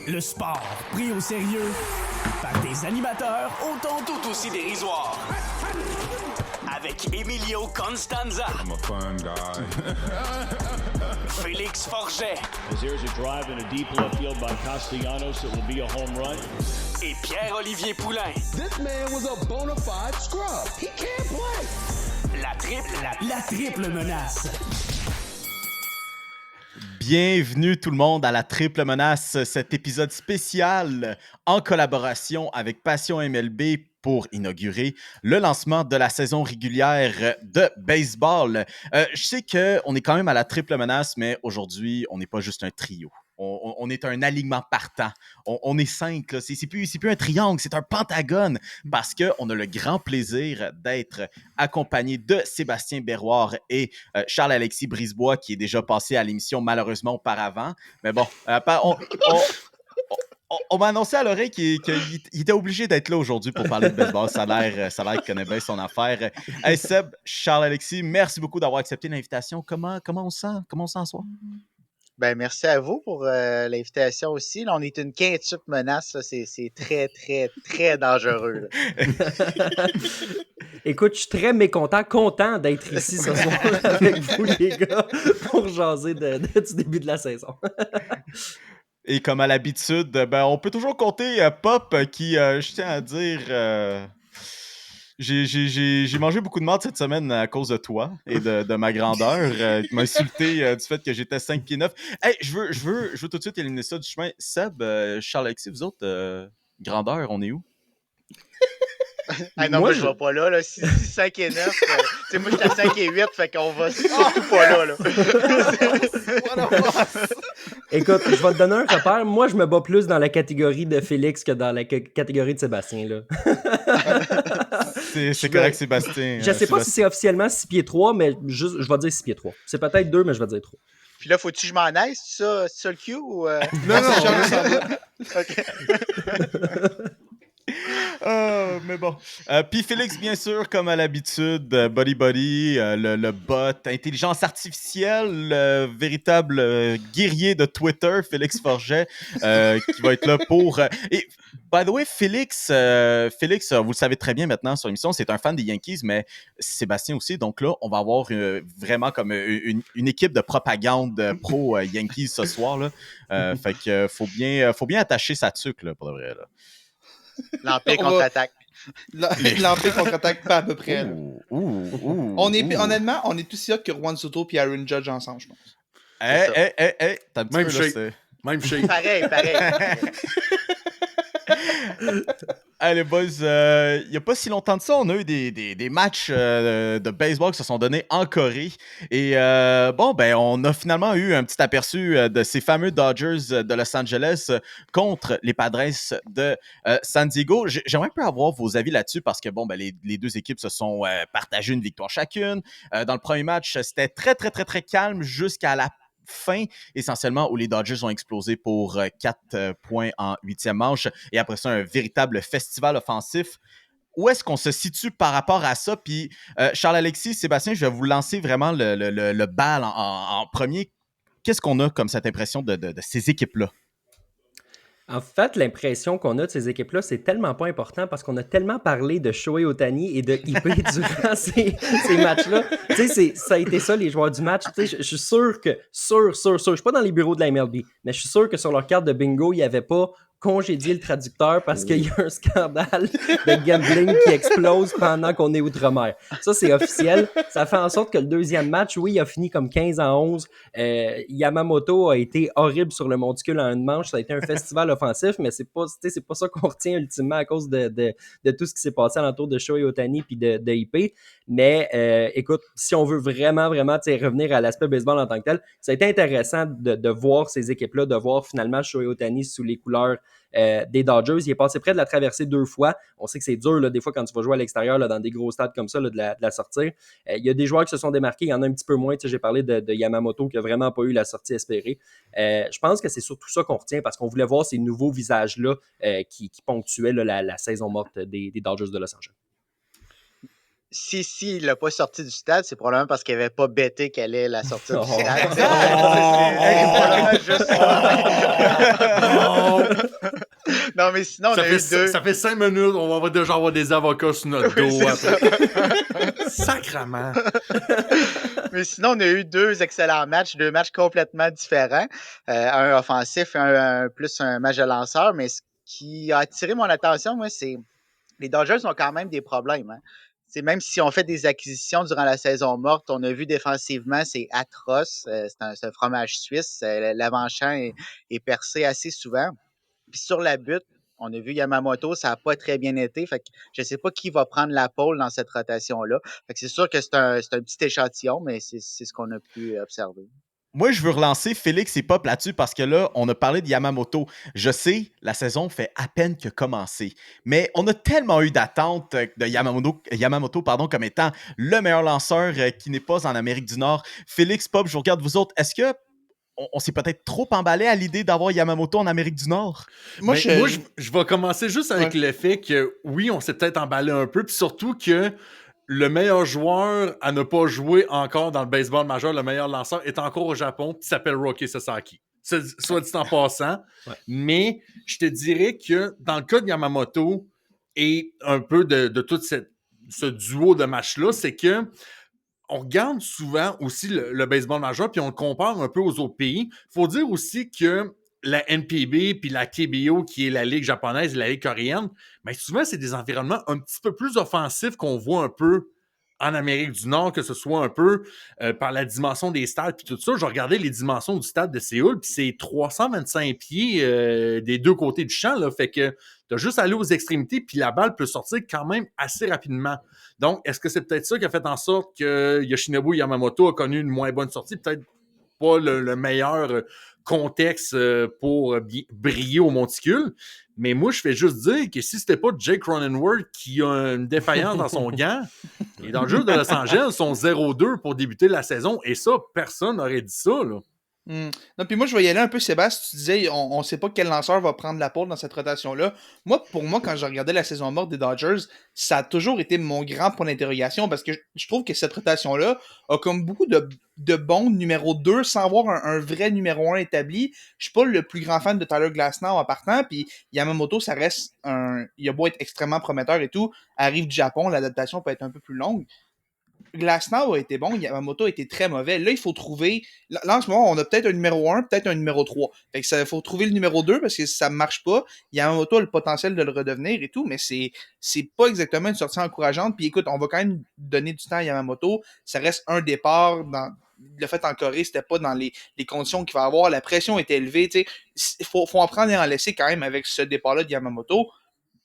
Le sport pris au sérieux par des animateurs autant tout aussi dérisoires. Avec Emilio Constanza. I'm a fun guy. Félix Forget. As here's a drive in a deep left field by Castellanos, it will be a home run. Et Pierre-Olivier Poulain. This man was a bona fide scrub. He can't play. La triple menace. Bienvenue tout le monde à la Triple Menace, cet épisode spécial en collaboration avec Passion MLB pour inaugurer le lancement de la saison régulière de baseball. Je sais qu'on est quand même à la Triple Menace, mais aujourd'hui, on n'est pas juste un trio. On est un alignement partant. On est 5. Là. C'est plus un triangle, c'est un pentagone parce qu'on a le grand plaisir d'être accompagné de Sébastien Berroir et Charles-Alexis Brisebois qui est déjà passé à l'émission malheureusement auparavant. Mais bon, on m'a annoncé à l'oreille qu'il était obligé d'être là aujourd'hui pour parler de baseball. Ça a l'air qu'il connaît bien son affaire. Hey Seb, Charles-Alexis, merci beaucoup d'avoir accepté l'invitation. Comment on se sent? Comment on se sent ce soir? Ben, merci à vous pour l'invitation aussi. Là, on est une quintuple menace. Là. C'est très, très, très dangereux. Écoute, je suis très content d'être ici ce soir avec vous, les gars, pour jaser du début de la saison. Et comme à l'habitude, ben, on peut toujours compter Pop qui, je tiens à dire... J'ai mangé beaucoup de marde cette semaine à cause de toi et de ma grandeur. Tu m'as insulté du fait que j'étais 5 pieds 9. Hey, je veux tout de suite éliminer ça du chemin. Seb, Charles-Alexis, vous autres, grandeur, on est où? Ah non, moi, je vais pas là. 5 et 9. Moi, j'étais à 5 et 8, fait qu'on va surtout pas là. Écoute, je vais te donner un repère. Moi, je me bats plus dans la catégorie de Félix que dans la catégorie de Sébastien. Là. C'est correct, Sébastien. Je sais pas si c'est officiellement 6 pieds 3, mais je vais dire 6 pieds 3. C'est peut-être 2, mais je vais dire 3. Puis là, faut-tu que je m'en aille? C'est ça le cue ou... Non. OK. Mais bon. Puis Félix, bien sûr, comme à l'habitude, Buddy, le bot, intelligence artificielle, le véritable guerrier de Twitter, Félix Forget, qui va être là pour... Et, by the way, Félix, vous le savez très bien maintenant sur l'émission, c'est un fan des Yankees, mais Sébastien aussi. Donc là, on va avoir vraiment comme une équipe de propagande pro-Yankees ce soir. Là. Fait que faut bien attacher sa tuque, là, pour de vrai. Là. L'Empire contre-attaque. L'Empire contre-attaque, pas à peu près. Honnêtement, on est aussi hot que Juan Soto et Aaron Judge ensemble, je pense. Hey, t'as un petit Même peu, shape. là, Même shape. Pareil. Allez, boys, il n'y a pas si longtemps de ça, on a eu des matchs de baseball qui se sont donnés en Corée. Et on a finalement eu un petit aperçu de ces fameux Dodgers de Los Angeles contre les Padres de San Diego. J'aimerais un peu avoir vos avis là-dessus parce que les deux équipes se sont partagées une victoire chacune. Dans le premier match, c'était très, très, très, très calme jusqu'à la fin, essentiellement, où les Dodgers ont explosé pour 4 points en 8e manche. Et après ça, un véritable festival offensif. Où est-ce qu'on se situe par rapport à ça? Puis, Charles-Alexis, Sébastien, je vais vous lancer vraiment le bal en premier. Qu'est-ce qu'on a comme cette impression de ces équipes-là? En fait, l'impression qu'on a de ces équipes-là, c'est tellement pas important parce qu'on a tellement parlé de Shohei Ohtani et de IP durant ces matchs-là. Tu sais, ça a été ça, les joueurs du match. Tu sais, je suis sûr que, je suis pas dans les bureaux de la MLB, mais je suis sûr que sur leur carte de bingo, il n'y avait pas congédier le traducteur parce qu'il y a un scandale de gambling qui explose pendant qu'on est outre-mer. Ça, c'est officiel. Ça fait en sorte que le deuxième match, oui, il a fini comme 15-11. Yamamoto a été horrible sur le monticule en une manche. Ça a été un festival offensif, mais c'est pas ça qu'on retient ultimement à cause de tout ce qui s'est passé alentour de Shohei Ohtani puis de IP. Mais écoute, si on veut vraiment revenir à l'aspect baseball en tant que tel, ça a été intéressant de voir ces équipes-là, de voir finalement Shohei Ohtani sous les couleurs des Dodgers. Il est passé près de la traverser 2 fois. On sait que c'est dur, là, des fois, quand tu vas jouer à l'extérieur, là, dans des gros stades comme ça, là, de la sortir. Il y a des joueurs qui se sont démarqués. Il y en a un petit peu moins. J'ai parlé de Yamamoto qui n'a vraiment pas eu la sortie espérée. Je pense que c'est surtout ça qu'on retient parce qu'on voulait voir ces nouveaux visages-là qui ponctuaient là, la saison morte des Dodgers de Los Angeles. Si il l'a pas sorti du stade, c'est probablement parce qu'il n'avait pas bêté qu'elle allait la sortir du stade. C'est probablement juste ça. mais sinon, on a eu deux. Ça fait 5 minutes, on va déjà avoir des avocats sur notre dos. Sacrement. Mais sinon, on a eu deux excellents matchs, deux matchs complètement différents. Un offensif et plus un match de lanceur. Mais ce qui a attiré mon attention, moi, c'est les Dodgers ont quand même des problèmes. Hein. C'est même si on fait des acquisitions durant la saison morte, on a vu défensivement, c'est atroce. C'est un fromage suisse. L'avant-champ est percé assez souvent. Puis sur la butte, on a vu Yamamoto, ça n'a pas très bien été. Fait que je ne sais pas qui va prendre la pole dans cette rotation-là. Fait que c'est sûr que c'est un petit échantillon, mais c'est ce qu'on a pu observer. Moi, je veux relancer Félix et Pop là-dessus parce que là, on a parlé de Yamamoto. Je sais, la saison fait à peine que commencer, mais on a tellement eu d'attentes de Yamamoto comme étant le meilleur lanceur qui n'est pas en Amérique du Nord. Félix, Pop, je vous regarde vous autres. Est-ce que on s'est peut-être trop emballé à l'idée d'avoir Yamamoto en Amérique du Nord? Moi, je vais commencer juste avec le fait que, oui, on s'est peut-être emballé un peu, puis surtout que le meilleur joueur à ne pas jouer encore dans le baseball majeur, le meilleur lanceur, est encore au Japon, puis s'appelle Roki Sasaki. Soit dit en passant. Ouais. Mais je te dirais que dans le cas de Yamamoto et un peu de tout ce duo de matchs-là, c'est que on regarde souvent aussi le baseball majeur, puis on le compare un peu aux autres pays. Il faut dire aussi que la NPB puis la KBO, qui est la ligue japonaise et la ligue coréenne, mais souvent, c'est des environnements un petit peu plus offensifs qu'on voit un peu en Amérique du Nord, que ce soit un peu par la dimension des stades puis tout ça. Je regardais les dimensions du stade de Séoul, puis c'est 325 pieds des deux côtés du champ, là, fait que tu as juste à aller aux extrémités, puis la balle peut sortir quand même assez rapidement. Donc, est-ce que c'est peut-être ça qui a fait en sorte que Yoshinobu Yamamoto a connu une moins bonne sortie? Peut-être pas le meilleur contexte pour briller au monticule. Mais moi, je fais juste dire que si c'était pas Jake Cronenworth qui a une défaillance dans son gant, les Dodgers de Los Angeles sont 0-2 pour débuter la saison. Et ça, personne n'aurait dit ça, là. Non, puis moi, je vais y aller un peu, Sébastien. Tu disais, on ne sait pas quel lanceur va prendre la pole dans cette rotation-là. Pour moi, quand je regardais la saison morte des Dodgers, ça a toujours été mon grand point d'interrogation parce que je trouve que cette rotation-là a comme beaucoup de bons numéro 2 sans avoir un vrai numéro 1 établi. Je suis pas le plus grand fan de Tyler Glasnow en partant, puis Yamamoto, ça reste il a beau être extrêmement prometteur et tout, arrive du Japon, l'adaptation peut être un peu plus longue. Glasnow a été bon, Yamamoto a été très mauvais. Là, il faut trouver... Là, en ce moment, on a peut-être un numéro 1, peut-être un numéro 3. Fait que il faut trouver le numéro 2 parce que ça ne marche pas. Yamamoto a le potentiel de le redevenir et tout, mais c'est pas exactement une sortie encourageante. Puis écoute, on va quand même donner du temps à Yamamoto. Ça reste un départ dans... Le fait en Corée, c'était pas dans les conditions qu'il va avoir. La pression est élevée. Il faut en prendre et en laisser quand même avec ce départ-là de Yamamoto.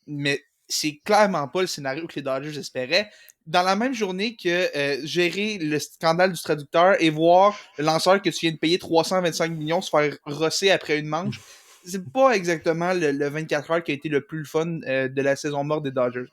Mais c'est clairement pas le scénario que les Dodgers espéraient. Dans la même journée que gérer le scandale du traducteur et voir le lanceur que tu viens de payer 325 millions se faire rosser après une manche, c'est pas exactement le 24 heures qui a été le plus fun de la saison morte des Dodgers.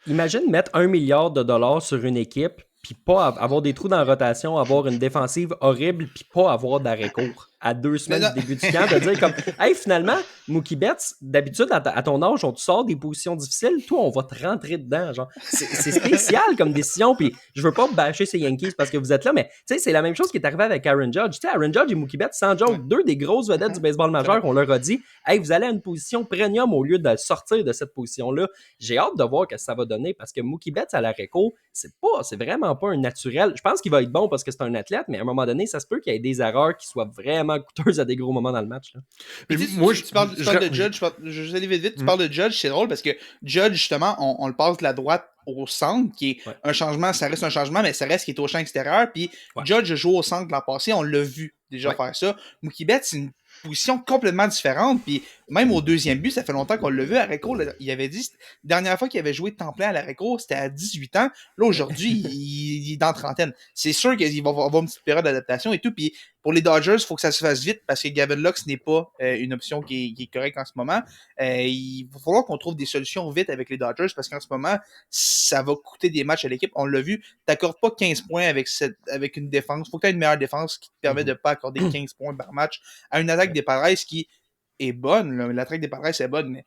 Imagine mettre $1 milliard sur une équipe, puis pas avoir des trous dans la rotation, avoir une défensive horrible, puis pas avoir d'arrêt court à 2 semaines du début du camp, de dire comme « Hey, finalement, Mookie Betts, d'habitude, à ton âge, on te sort des positions difficiles, toi, on va te rentrer dedans. » Genre, c'est spécial comme décision, puis je veux pas bâcher ces Yankees parce que vous êtes là, mais tu sais, c'est la même chose qui est arrivé avec Aaron Judge. Tu sais, Aaron Judge et Mookie Betts, sans joke, deux des grosses vedettes du baseball majeur, on leur a dit « Hey, vous allez à une position premium au lieu de sortir de cette position-là. » J'ai hâte de voir ce que ça va donner parce que Mookie Betts à l'arrêt court, c'est vraiment pas un naturel. Je pense qu'il va être bon parce que c'est un athlète, mais à un moment donné, ça se peut qu'il y ait des erreurs qui soient vraiment coûteuses à des gros moments dans le match. Là. Mais moi, tu parles de Judge, je vais aller vite. Tu parles de Judge, c'est drôle parce que Judge, justement, on le passe de la droite au centre, qui est un changement, ça reste un changement, mais ça reste qui est au champ extérieur. Puis Judge joue au centre l'an passé, on l'a vu déjà faire ça. Mookie Betts, c'est une position complètement différente. Puis même au deuxième but, ça fait longtemps qu'on l'a vu à Réco. Il avait dit, dernière fois qu'il avait joué temps plein à la Réco, c'était à 18 ans. Là, aujourd'hui, il est dans trentaine. C'est sûr qu'il va avoir une petite période d'adaptation et tout. Puis pour les Dodgers, il faut que ça se fasse vite parce que Gavin Lux n'est pas une option qui est correcte en ce moment. Il va falloir qu'on trouve des solutions vite avec les Dodgers parce qu'en ce moment, ça va coûter des matchs à l'équipe. On l'a vu, tu n'accordes pas 15 points avec une défense. Il faut que tu aies une meilleure défse qui te permet de ne pas accorder 15 points par match à une attaque des Padres qui est bonne. Là. L'attaque des Padres est bonne, mais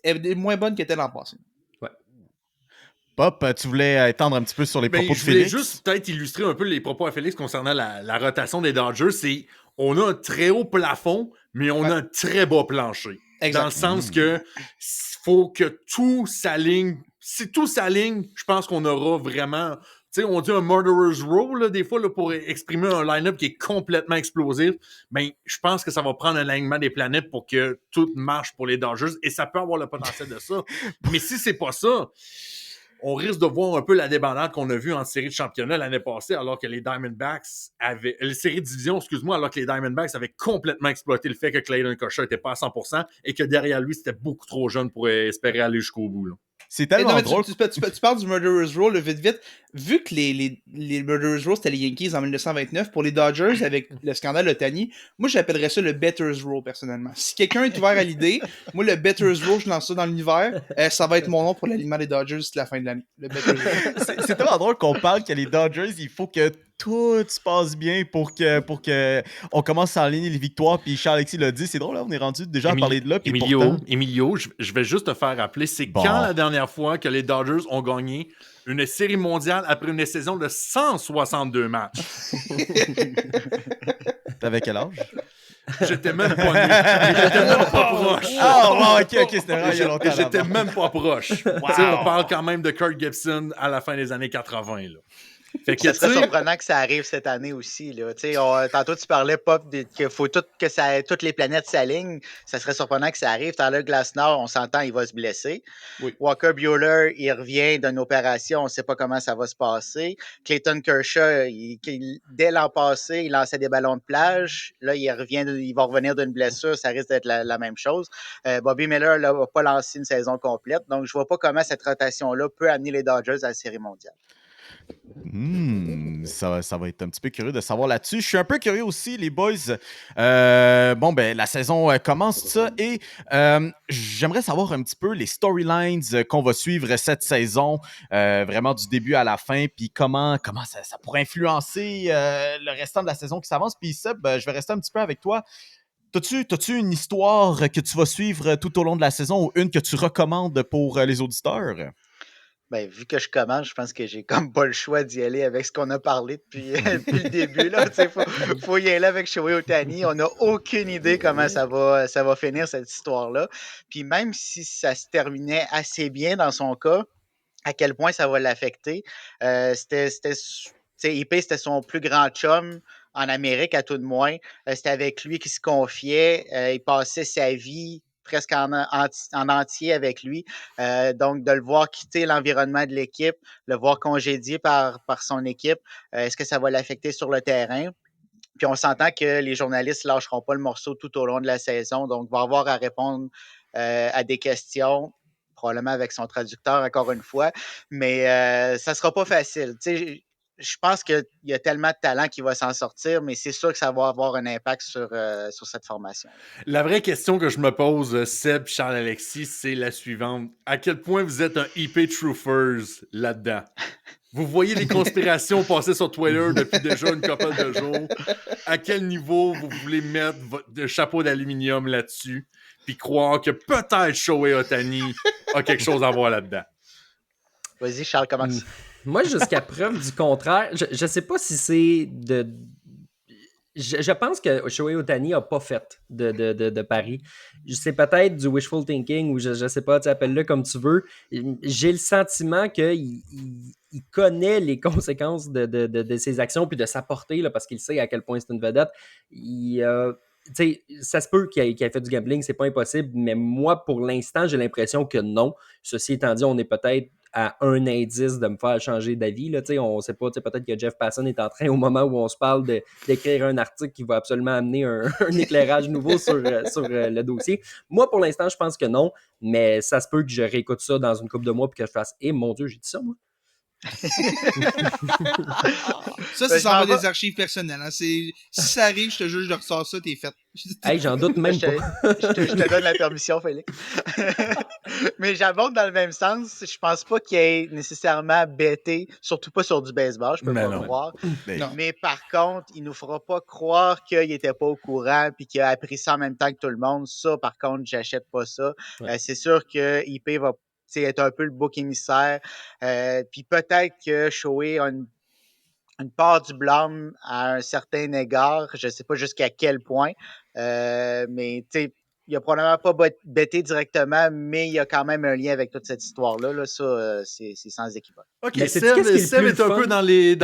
elle est moins bonne qu'elle était l'an passé. Pop, tu voulais étendre un petit peu sur les propos de Félix? Je voulais juste peut-être illustrer un peu les propos à Félix concernant la rotation des Dodgers. On a un très haut plafond, mais on a un très bas plancher. Exact. Dans le sens que faut que tout s'aligne. Si tout s'aligne, je pense qu'on aura vraiment... Tu sais, on dit un murderer's row, là, des fois, là, pour exprimer un line-up qui est complètement explosif. Ben, je pense que ça va prendre un alignement des planètes pour que tout marche pour les Dodgers. Et ça peut avoir le potentiel de ça. Mais si c'est pas ça, on risque de voir un peu la débandade qu'on a vue en série de championnat l'année passée, alors que les Diamondbacks avaient... Les séries de division, excuse-moi, alors que les Diamondbacks avaient complètement exploité le fait que Clayton Kershaw n'était pas à 100% et que derrière lui, c'était beaucoup trop jeune pour espérer aller jusqu'au bout, là. C'est tellement drôle. Tu parles du Murderer's Row, le vite. Vu que les Murderer's Row, c'était les Yankees en 1929, pour les Dodgers, avec le scandale Ohtani, moi, j'appellerais ça le Better's Row, personnellement. Si quelqu'un est ouvert à l'idée, moi, le Better's Row, je lance ça dans l'univers, ça va être mon nom pour l'alignement des Dodgers jusqu'à la fin de l'année. Le Better's Row. C'est tellement drôle qu'on parle que les Dodgers, il faut que tout se passe bien pour que on commence à aligner les victoires. Puis Charles-Alexis l'a dit, c'est drôle, là, on est rendu déjà à parler de là. Puis Emilio, je vais juste te faire rappeler, c'est quand la dernière fois que les Dodgers ont gagné une série mondiale après une saison de 162 matchs? T'avais quel âge? J'étais même pas né. J'étais même pas proche. Ah, wow, ok, c'était vrai, il y a longtemps. J'étais même pas proche. Wow. On parle quand même de Kurt Gibson à la fin des années 80, là. Fait que, ça serait surprenant que ça arrive cette année aussi. Là. Tantôt, tu parlais, Pop, qu'il faut que toutes les planètes s'alignent. Ça serait surprenant que ça arrive. Tyler Glasnow, on s'entend, il va se blesser. Oui. Walker Buehler, il revient d'une opération. On ne sait pas comment ça va se passer. Clayton Kershaw, dès l'an passé, il lançait des ballons de plage. Là, il va revenir d'une blessure. Ça risque d'être la même chose. Bobby Miller n'a pas lancé une saison complète. Donc, je ne vois pas comment cette rotation-là peut amener les Dodgers à la Série mondiale. Ça va être un petit peu curieux de savoir là-dessus. Je suis un peu curieux aussi, les boys. La saison commence, tout ça, et j'aimerais savoir un petit peu les storylines qu'on va suivre cette saison, vraiment du début à la fin, puis comment ça pourrait influencer le restant de la saison qui s'avance. Puis Seb, je vais rester un petit peu avec toi. T'as-tu une histoire que tu vas suivre tout au long de la saison ou une que tu recommandes pour les auditeurs? Ben, vu que je commence, je pense que j'ai comme pas le choix d'y aller avec ce qu'on a parlé depuis le début. Il faut y aller avec Shohei Ohtani. On n'a aucune idée comment ça va finir, cette histoire-là. Puis même si ça se terminait assez bien dans son cas, à quel point ça va l'affecter. IP, c'était son plus grand chum en Amérique, à tout de moins. C'était avec lui qu'il se confiait. Il passait sa vie presque en entier avec lui. Donc, de le voir quitter l'environnement de l'équipe, le voir congédié par son équipe, est-ce que ça va l'affecter sur le terrain? Puis on s'entend que les journalistes ne lâcheront pas le morceau tout au long de la saison, donc va avoir à répondre à des questions, probablement avec son traducteur encore une fois, mais ça ne sera pas facile. Tu sais, je pense qu'il y a tellement de talent qui va s'en sortir, mais c'est sûr que ça va avoir un impact sur cette formation. La vraie question que je me pose, Seb, Charles-Alexis, c'est la suivante. À quel point vous êtes un IP Truthers là-dedans? Vous voyez les conspirations passer sur Twitter depuis déjà une couple de jours. À quel niveau vous voulez mettre votre chapeau d'aluminium là-dessus puis croire que peut-être Shohei Ohtani a quelque chose à voir là-dedans? Vas-y, Charles, commence. Moi, jusqu'à preuve du contraire, je sais pas si c'est de... Je pense que Shohei Ohtani n'a pas fait de pari. C'est peut-être du wishful thinking ou je sais pas, tu appelles-le comme tu veux. J'ai le sentiment qu'il connaît les conséquences de ses actions puis de sa portée là, parce qu'il sait à quel point c'est une vedette. Ça se peut qu'il ait fait du gambling, c'est pas impossible, mais moi, pour l'instant, j'ai l'impression que non. Ceci étant dit, on est peut-être à un indice de me faire changer d'avis. Là, on ne sait pas, peut-être que Jeff Passan est en train, au moment où on se parle, d'écrire un article qui va absolument amener un éclairage nouveau sur le dossier. Moi, pour l'instant, je pense que non, mais ça se peut que je réécoute ça dans une couple de mois et que je fasse « Eh mon Dieu, j'ai dit ça, moi! » Ça, c'est sans des archives personnelles. Hein. Si ça arrive, je te jure, je ressors ça, t'es fait. Hey, j'en doute même pas. Je te donne la permission, Félix. Mais j'aborde dans le même sens. Je pense pas qu'il ait nécessairement bêté, surtout pas sur du baseball, je peux pas le croire. Mais par contre, il nous fera pas croire qu'il était pas au courant puis qu'il a appris ça en même temps que tout le monde. Ça, par contre, j'achète pas ça. Ouais. C'est sûr que IP va être un peu le bouc émissaire. Puis peut-être que Shohei a une part du blâme à un certain égard. Je ne sais pas jusqu'à quel point. Mais il a probablement pas betté directement, mais il y a quand même un lien avec toute cette histoire-là. Là. Ça, c'est sans équivoque. Ok, Mais c'est- Seb qu'est-ce qui est le Seb plus est un fun? peu dans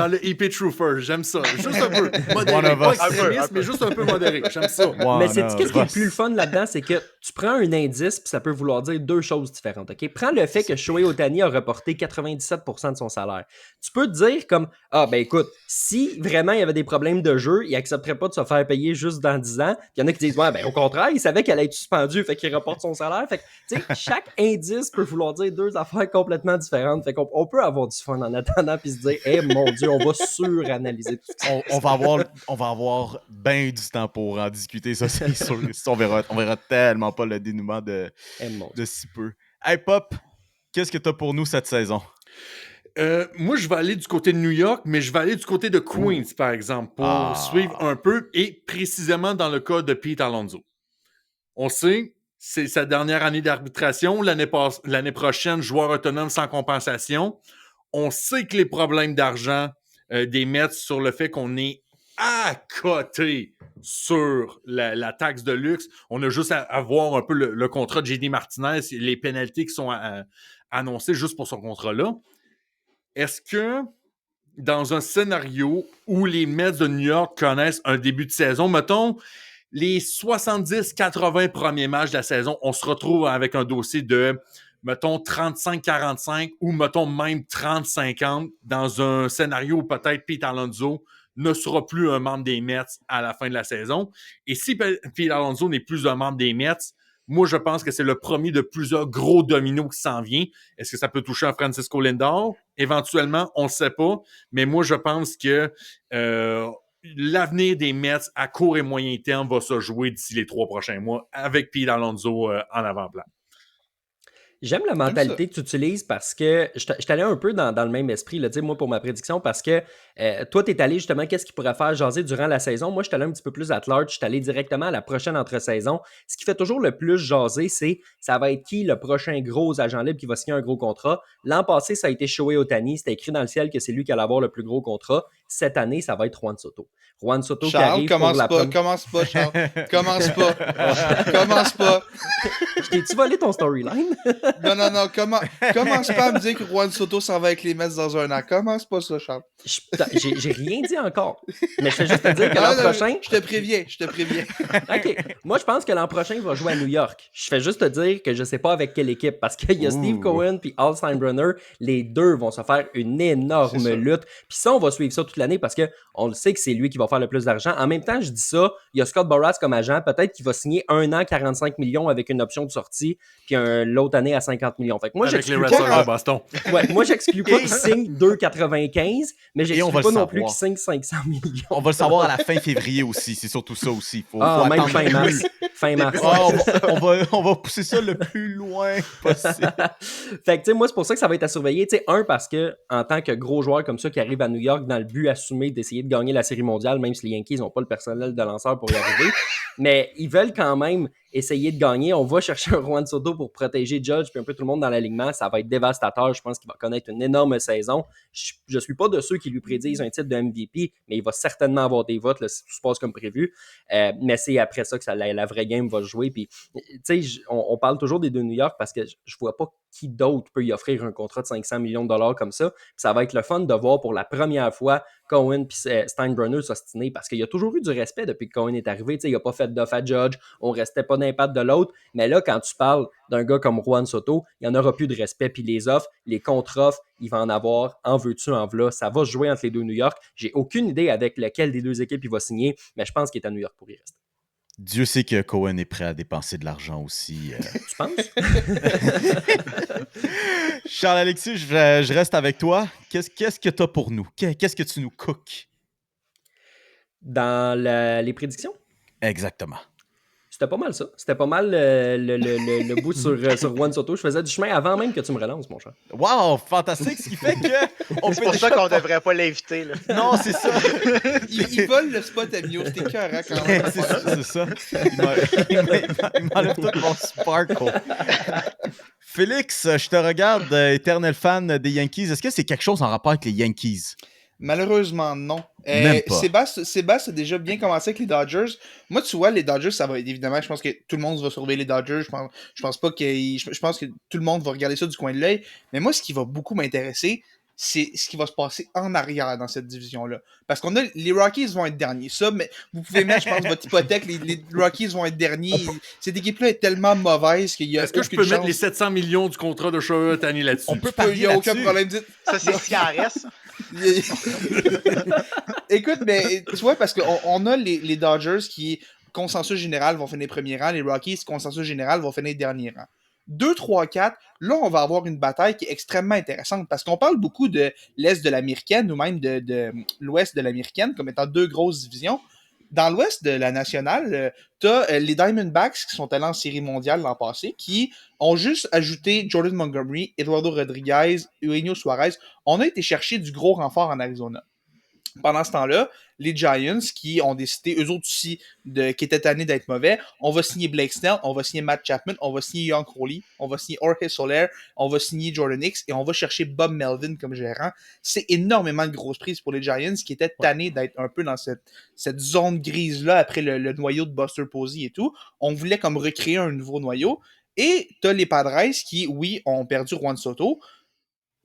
le EP Truther. J'aime ça. Juste un peu modéré. One of Pas us. extrémiste, mais juste un peu modéré. J'aime ça. Mais c'est One qu'est-ce qui est le of plus us. fun là-dedans, c'est que tu prends un indice puis ça peut vouloir dire deux choses différentes. Ok, prends le fait que Shohei Ohtani a reporté 97% de son salaire. Tu peux te dire comme ben écoute, si vraiment il y avait des problèmes de jeu, il accepterait pas de se faire payer juste dans 10 ans. Puis il y en a qui disent au contraire, il savait qu'elle allait être suspendue, fait qu'il reporte son salaire. Fait que tu sais, chaque indice peut vouloir dire deux affaires complètement différentes. Fait qu'on peut avoir du fun en attendant puis se dire mon Dieu, on va suranalyser tout ça. On va avoir bien du temps pour en discuter, ça c'est sûr. On verra tellement pas le dénouement de si peu. Hey Pop, qu'est-ce que t'as pour nous cette saison? Moi, je vais aller du côté de New York, mais je vais aller du côté de Queens, par exemple, pour suivre un peu, et précisément dans le cas de Pete Alonso. On sait, c'est sa dernière année d'arbitration. L'année prochaine, joueur autonome sans compensation. On sait que les problèmes d'argent des Mets sur le fait qu'on est à côté sur la taxe de luxe. On a juste à voir un peu le contrat de JD Martinez, les pénalités qui sont annoncées juste pour ce contrat-là. Est-ce que dans un scénario où les Mets de New York connaissent un début de saison, mettons, les 70-80 premiers matchs de la saison, on se retrouve avec un dossier de, mettons, 35-45 ou, mettons, même 30-50 dans un scénario où peut-être Pete Alonso ne sera plus un membre des Mets à la fin de la saison. Et si Pete Alonso n'est plus un membre des Mets, moi, je pense que c'est le premier de plusieurs gros dominos qui s'en vient. Est-ce que ça peut toucher un Francisco Lindor? Éventuellement, on ne sait pas. Mais moi, je pense que l'avenir des Mets à court et moyen terme va se jouer d'ici les 3 prochains mois avec Pete Alonso en avant-plan. J'aime la mentalité que tu utilises parce que je suis allé un peu dans le même esprit, là, moi, pour ma prédiction, parce que toi, tu es allé justement, qu'est-ce qu'il pourrait faire jaser durant la saison? Moi, je suis allé un petit peu plus at large, je suis allé directement à la prochaine entre-saison. Ce qui fait toujours le plus jaser, c'est ça va être qui le prochain gros agent libre qui va signer un gros contrat. L'an passé, ça a été Shohei Ohtani. C'était écrit dans le ciel que c'est lui qui allait avoir le plus gros contrat. Cette année, ça va être Juan Soto. Juan Soto Charles, qui arrive commence pour la pas, commence pas, Charles. Commence pas. Commence pas. Je t'ai-tu volé ton storyline? Non, commence pas à me dire que Juan Soto s'en va avec les Mets dans un an. Commence pas ça, Charles. J'ai rien dit encore. Mais je fais juste te dire que l'an prochain... Je te préviens. OK. Moi, je pense que l'an prochain, il va jouer à New York. Je fais juste te dire que je sais pas avec quelle équipe, parce qu'il y a Steve Cohen puis Al Steinbrenner. Les deux vont se faire une énorme lutte. Puis ça, on va suivre ça toute l'année parce qu'on le sait que c'est lui qui va faire le plus d'argent. En même temps, je dis ça, il y a Scott Boras comme agent. Peut-être qu'il va signer 1 an 45 millions avec une option de sortie, puis l'autre année à 50 millions. Fait que moi, avec les Red Sox de Boston. Ouais, moi, j'exclus pas qu'il signe 2,95, mais j'exclus pas non plus qu'il signe 500 millions. On va le savoir à la fin février aussi. C'est surtout ça aussi. Faut même attendre fin mars. Fin mars. On va pousser ça le plus loin possible. Fait que, tu sais, moi, c'est pour ça que ça va être à surveiller. Tu sais, parce que, en tant que gros joueur comme ça qui arrive à New York dans le but assumé d'essayer de gagner la Série mondiale, même si les Yankees n'ont pas le personnel de lanceur pour y arriver, mais ils veulent quand même essayer de gagner. On va chercher un Juan Soto pour protéger Judge puis un peu tout le monde dans l'alignement. Ça va être dévastateur. Je pense qu'il va connaître une énorme saison. Je suis pas de ceux qui lui prédisent un titre de MVP, mais il va certainement avoir des votes là, si tout se passe comme prévu. Mais c'est après ça que la vraie game va se jouer. Puis, tu sais, on parle toujours des deux New York parce que je vois pas qui d'autre peut y offrir un contrat de 500 millions de dollars comme ça. Puis ça va être le fun de voir pour la première fois Cohen et Steinbrenner s'ostiner parce qu'il y a toujours eu du respect depuis que Cohen est arrivé. Il n'a pas fait d'off à Judge, on restait pas d'impact de l'autre. Mais là, quand tu parles d'un gars comme Juan Soto, il n'y en aura plus de respect. Puis les offres, les contre-offres, il va en avoir, en veux-tu, en v'là. Ça va se jouer entre les deux New York. J'ai aucune idée avec laquelle des deux équipes il va signer, mais je pense qu'il est à New York pour y rester. Dieu sait que Cohen est prêt à dépenser de l'argent aussi. Tu penses? Charles-Alexis, je reste avec toi. Qu'est-ce que tu as pour nous? Qu'est-ce que tu nous cooks? Dans les prédictions? Exactement. C'était pas mal ça. C'était pas mal le bout sur Juan Soto. Je faisais du chemin avant même que tu me relances, mon cher. Wow, fantastique. Ce qui fait que... C'est pour ça qu'on devrait pas l'inviter. Là. Non, c'est ça. Il vole le spot à Mio. C'était écœurant quand même. C'est ça. Il m'enlève tout mon sparkle. Félix, je te regarde, éternel fan des Yankees. Est-ce que c'est quelque chose en rapport avec les Yankees? Malheureusement, non. Même pas. Sébastien a déjà bien commencé avec les Dodgers. Moi, tu vois, les Dodgers, ça va évidemment, je pense que tout le monde va surveiller les Dodgers. Je pense pas je pense que tout le monde va regarder ça du coin de l'œil. Mais moi, ce qui va beaucoup m'intéresser, c'est ce qui va se passer en arrière dans cette division-là. Parce qu'on a les Rockies vont être derniers. Ça, mais vous pouvez mettre, je pense, votre hypothèque. Les Rockies vont être derniers. Cette équipe-là est tellement mauvaise qu'il y a. Est-ce que je peux mettre les 700 millions du contrat de Shohei Ohtani là-dessus? On peut Il parier n'y a aucun là-dessus. problème. Ça, c'est ce qui en reste. Écoute, mais tu vois, parce qu'on a les Dodgers qui, consensus général, vont finir premier rang. Les Rockies, consensus général, vont finir dernier rang. 2, 3, 4, là, on va avoir une bataille qui est extrêmement intéressante parce qu'on parle beaucoup de l'Est de l'Américaine ou même de l'Ouest de l'Américaine comme étant deux grosses divisions. Dans l'Ouest de la Nationale, t'as les Diamondbacks qui sont allés en série mondiale l'an passé, qui ont juste ajouté Jordan Montgomery, Eduardo Rodriguez, Eugenio Suarez. On a été chercher du gros renfort en Arizona. Pendant ce temps-là, les Giants qui ont décidé, eux autres aussi, qui étaient tannés d'être mauvais, on va signer Blake Snell, on va signer Matt Chapman, on va signer Young Crowley, on va signer Jorge Soler, on va signer Jordan Hicks et on va chercher Bob Melvin comme gérant. C'est énormément de grosses prises pour les Giants qui étaient tannés d'être un peu dans cette zone grise-là après le noyau de Buster Posey et tout. On voulait comme recréer un nouveau noyau. Et t'as les Padres qui, oui, ont perdu Juan Soto.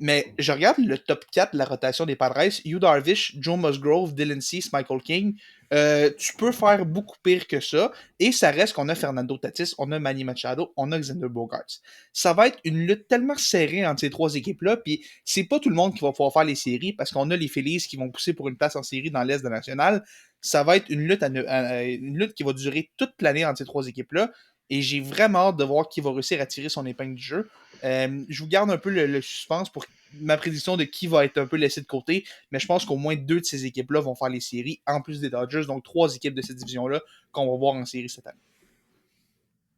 Mais je regarde le top 4 de la rotation des Padres. Yu Darvish, Joe Musgrove, Dylan Cease, Michael King. Tu peux faire beaucoup pire que ça. Et ça reste qu'on a Fernando Tatis, on a Manny Machado, on a Xander Bogaerts. Ça va être une lutte tellement serrée entre ces trois équipes-là. Puis c'est pas tout le monde qui va pouvoir faire les séries parce qu'on a les Phillies qui vont pousser pour une place en série dans l'Est de la Nationale. Ça va être une lutte qui va durer toute l'année entre ces trois équipes-là. Et j'ai vraiment hâte de voir qui va réussir à tirer son épingle du jeu. Je vous garde un peu le suspense pour ma prédiction de qui va être un peu laissé de côté, mais je pense qu'au moins 2 de ces équipes-là vont faire les séries, en plus des Dodgers, donc 3 équipes de cette division-là qu'on va voir en série cette année.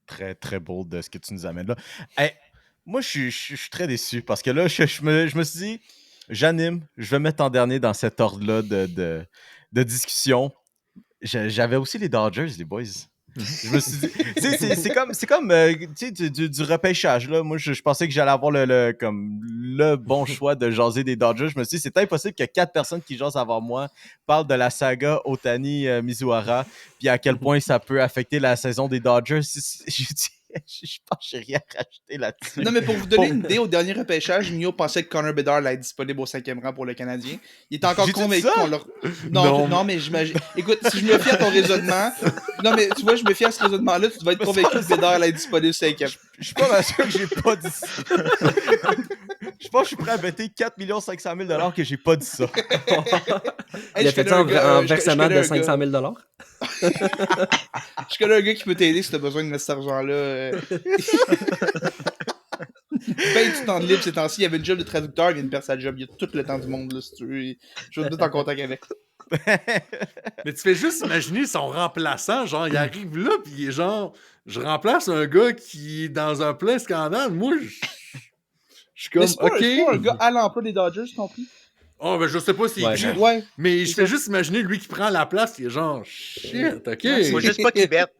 Très, très beau de ce que tu nous amènes là. Hey, moi, je suis très déçu parce que là, je me suis dit, j'anime, je vais mettre en dernier dans cet ordre-là de discussion. J'avais aussi les Dodgers, les boys. Je me suis dit, c'est comme du repêchage là. Moi, je pensais que j'allais avoir le bon choix de jaser des Dodgers. Je me suis dit, c'est impossible que 4 personnes qui jasent avant moi parlent de la saga Ohtani Mizuhara, puis à quel point ça peut affecter la saison des Dodgers. Je pense que j'ai rien rajouté là-dessus. Non, mais pour vous donner une idée, au dernier repêchage, Nio pensait que Connor Bedard allait être disponible au 5e rang pour le Canadien. Il est encore convaincu qu'on leur... Non, mais j'imagine... Écoute, si je me fie à ton raisonnement... Non, mais tu vois, je me fie à ce raisonnement-là, tu vas être convaincu que Bedard allait être disponible au 5e. Je suis pas mal sûr que j'ai pas dit ça. Je pense que je suis prêt à bêter 4 500 000 que j'ai pas dit ça. Il a fait ça en versement de 500 000 $? Je connais un gars qui peut t'aider si t'as besoin de mettre cet argent-là. Ben du temps de libre ces temps-ci, il y avait une job de traducteur, il vient de perdre sa job. Il y a tout le temps du monde, là, si tu veux. Je vais te mettre en contact avec. Mais tu fais juste imaginer son remplaçant, genre, il arrive là, puis il est genre, je remplace un gars qui est dans un plein scandale. Moi, je suis comme, c'est pas un gars à l'emploi des Dodgers, compris? Oh, ben je sais pas s'il est ouais. Mais je fais juste imaginer lui qui prend la place, il est genre, shit, ok. Faut juste pas qu'il bête.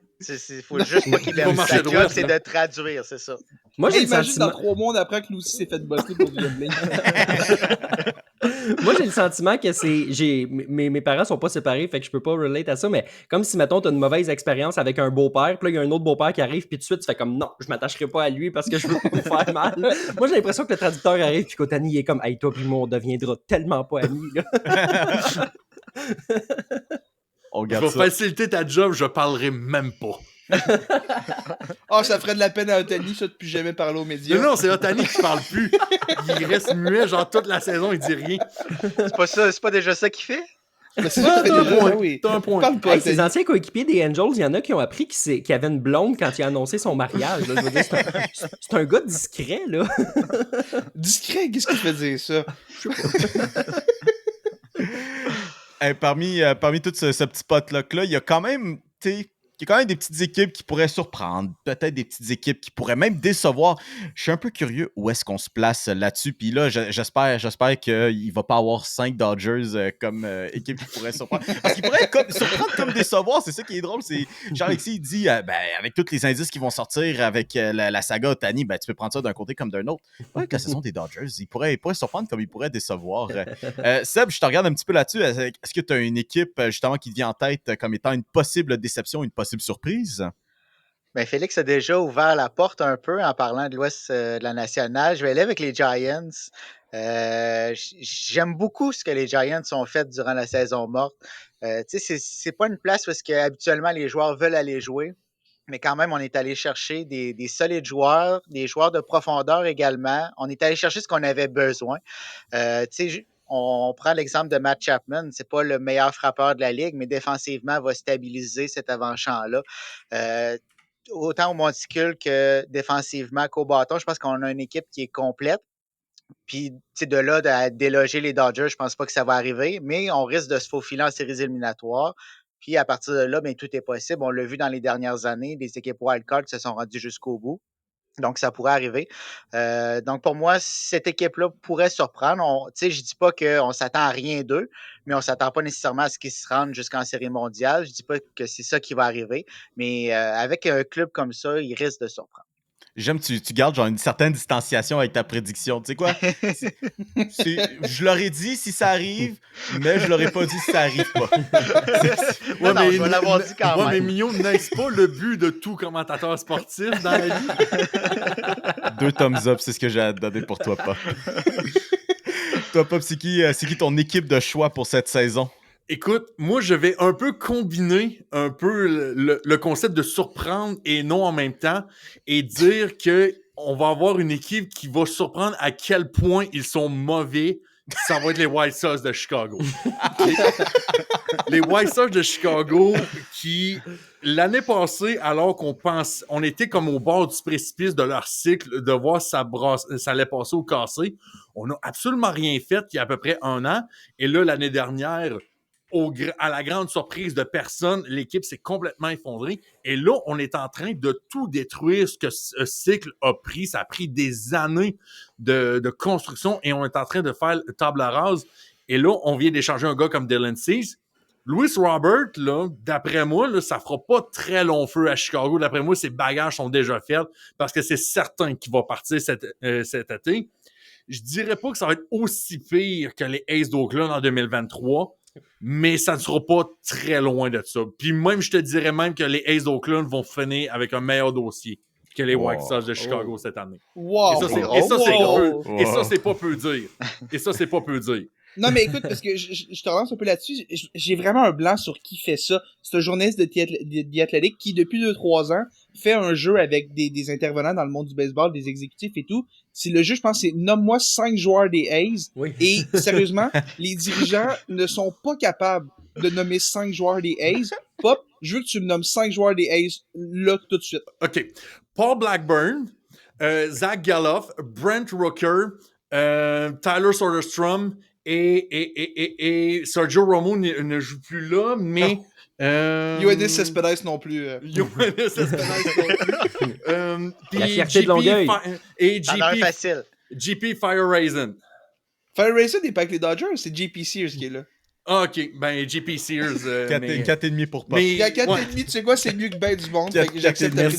Faut juste pas qu'il bête. Sa job, c'est de traduire, c'est ça. Moi, j'ai le imagine sentiment... dans 3 mois après que Lucy s'est fait bosser pour du gambling. Moi, j'ai le sentiment que mes parents sont pas séparés, fait que je peux pas relate à ça, mais comme si, mettons, t'as une mauvaise expérience avec un beau-père, puis là, il y a un autre beau-père qui arrive, puis tout de suite, tu fais comme, non, je m'attacherai pas à lui parce que je veux pas me faire mal. Moi, j'ai l'impression que le traducteur arrive, puis qu'Ohtani, il est comme, hey, toi, puis moi, on deviendra tellement pas amis, là. Je vais faciliter ta job, je parlerai même pas. Ça ferait de la peine à Ohtani, ça, de plus jamais parler aux médias. Non, c'est Ohtani qui parle plus. Il reste muet, genre toute la saison, il dit rien. C'est pas ça, c'est pas déjà ça qu'il fait? T'as un point. Hey, ses anciens coéquipiers des Angels, il y en a qui ont appris qu'il y avait une blonde quand il a annoncé son mariage. Là. Je veux dire, c'est un gars discret, là. Discret? Qu'est-ce que je veux dire, ça? Je sais pas. Parmi tout ce petit potluck-là, il y a quand même qu'il y a quand même des petites équipes qui pourraient surprendre, peut-être des petites équipes qui pourraient même décevoir. Je suis un peu curieux où est-ce qu'on se place là-dessus. Puis là, j'espère qu'il ne va pas avoir 5 Dodgers comme équipe qui pourrait surprendre. Parce qu'il pourrait surprendre comme décevoir. C'est ça qui est drôle. C'est Jean-Alexis, il dit, avec tous les indices qui vont sortir avec la saga Ohtani, tu peux prendre ça d'un côté comme d'un autre. Avec la saison des Dodgers, il pourrait surprendre comme il pourrait décevoir. Seb, je te regarde un petit peu là-dessus. Est-ce que tu as une équipe justement qui te vient en tête comme étant une possible déception, une possible surprise? Ben, Félix a déjà ouvert la porte un peu en parlant de l'Ouest de la Nationale. Je vais aller avec les Giants. J'aime beaucoup ce que les Giants ont fait durant la saison morte. C'est pas une place où habituellement les joueurs veulent aller jouer, mais quand même, on est allé chercher des solides joueurs, des joueurs de profondeur également. On est allé chercher ce qu'on avait besoin. On prend l'exemple de Matt Chapman. C'est pas le meilleur frappeur de la ligue, mais défensivement, il va stabiliser cet avant-champ-là. Autant au monticule que défensivement qu'au bâton, je pense qu'on a une équipe qui est complète. Puis, de là, à déloger les Dodgers, je pense pas que ça va arriver, mais on risque de se faufiler en séries éliminatoires. Puis, à partir de là, tout est possible. On l'a vu dans les dernières années, des équipes wildcard se sont rendues jusqu'au bout. Donc, ça pourrait arriver. Donc, pour moi, cette équipe-là pourrait surprendre. Je ne dis pas qu'on s'attend à rien d'eux, mais on ne s'attend pas nécessairement à ce qu'ils se rendent jusqu'en série mondiale. Je ne dis pas que c'est ça qui va arriver, mais avec un club comme ça, il risque de surprendre. J'aime que tu gardes une certaine distanciation avec ta prédiction. Tu sais quoi? Je l'aurais dit si ça arrive, mais je l'aurais pas dit si ça arrive pas. Je vais l'avoir dit quand même. Mais Mignon, n'est-ce pas le but de tout commentateur sportif dans la vie? 2 thumbs up, c'est ce que j'ai à te donner pour toi, Pop. Toi, Pop, c'est qui ton équipe de choix pour cette saison? Écoute, moi, je vais un peu combiner un peu le concept de surprendre et non en même temps et dire qu'on va avoir une équipe qui va surprendre à quel point ils sont mauvais. Ça va être les White Sox de Chicago. Les White Sox de Chicago qui, l'année passée, alors on était comme au bord du précipice de leur cycle, de voir ça allait passer au cassé, on n'a absolument rien fait il y a à peu près 1 an. Et là, l'année dernière, à la grande surprise de personne, l'équipe s'est complètement effondrée. Et là, on est en train de tout détruire ce que ce cycle a pris. Ça a pris des années de construction et on est en train de faire table rase. Et là, on vient d'échanger un gars comme Dylan Cease. Louis Robert, là, d'après moi, là, ça fera pas très long feu à Chicago. D'après moi, ses bagages sont déjà faits parce que c'est certain qu'il va partir cet été. Je dirais pas que ça va être aussi pire que les Aces d'Oakland en 2023, mais ça ne sera pas très loin de ça. Puis même, je te dirais même que les Aces d'Oakland vont finir avec un meilleur dossier que les White Sox de Chicago cette année. Wow. Et ça, c'est pas peu dire. Et ça, c'est pas peu dire. Non, mais écoute, parce que je te relance un peu là-dessus, j'ai vraiment un blanc sur qui fait ça. C'est un journaliste de The Athletic qui, depuis 2-3 ans, fait un jeu avec des intervenants dans le monde du baseball, des exécutifs et tout. C'est le jeu, je pense, c'est nomme-moi 5 joueurs des A's. Oui. Et sérieusement, les dirigeants ne sont pas capables de nommer 5 joueurs des A's. Pop, je veux que tu me nommes 5 joueurs des A's là tout de suite. OK. Paul Blackburn, Zach Galloff, Brent Rooker, Tyler Soderstrom et Sergio Romo ne joue plus là, mais... Yoenis Cespedes non plus. Yoenis Cespedes non plus. La fierté de Longueuil. Et JP Fire Raisin. Fire Raisin n'est pas avec les Dodgers, c'est JP Sears qui est là. Ah, OK. Ben, JP Sears... 4,5 pour Pop. Mais 4,5, tu sais quoi, c'est mieux que ben du monde. J'accepte la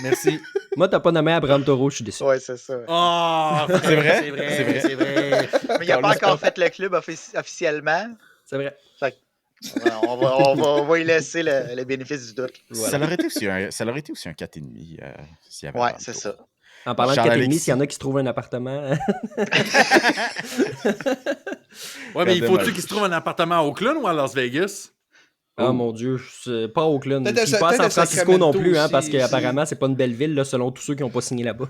Merci. Moi, t'as pas nommé Abraham Taureau, je suis déçu. Ouais, c'est ça. Ah, c'est vrai? C'est vrai. Mais il n'a pas encore fait le club officiellement. C'est vrai. On va y laisser le bénéfice du doute. Voilà. Ça aurait été aussi un 4,5 s'il y avait ouais, c'est ça. En parlant de 4,5, s'il y en a qui se trouvent un appartement. Ouais, mais il faut-tu qu'ils se trouvent un appartement à Oakland ou à Las Vegas? Ah, mon Dieu, c'est pas Oakland. Puis pas à San Francisco non plus, hein, parce qu'apparemment, c'est pas une belle ville, là, selon tous ceux qui n'ont pas signé là-bas.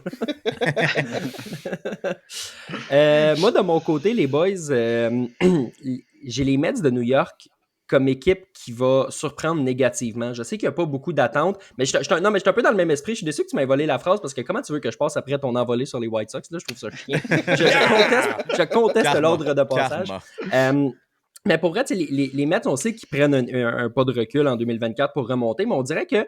Moi, de mon côté, les boys, j'ai les Mets de New York comme équipe qui va surprendre négativement. Je sais qu'il n'y a pas beaucoup d'attentes, mais je suis un peu dans le même esprit. Je suis déçu que tu m'aies volé la phrase parce que comment tu veux que je passe après ton envolée sur les White Sox? Là, je trouve ça chiant. Je conteste l'ordre de passage. Mais pour vrai, les Mets, on sait qu'ils prennent un pas de recul en 2024 pour remonter, mais on dirait que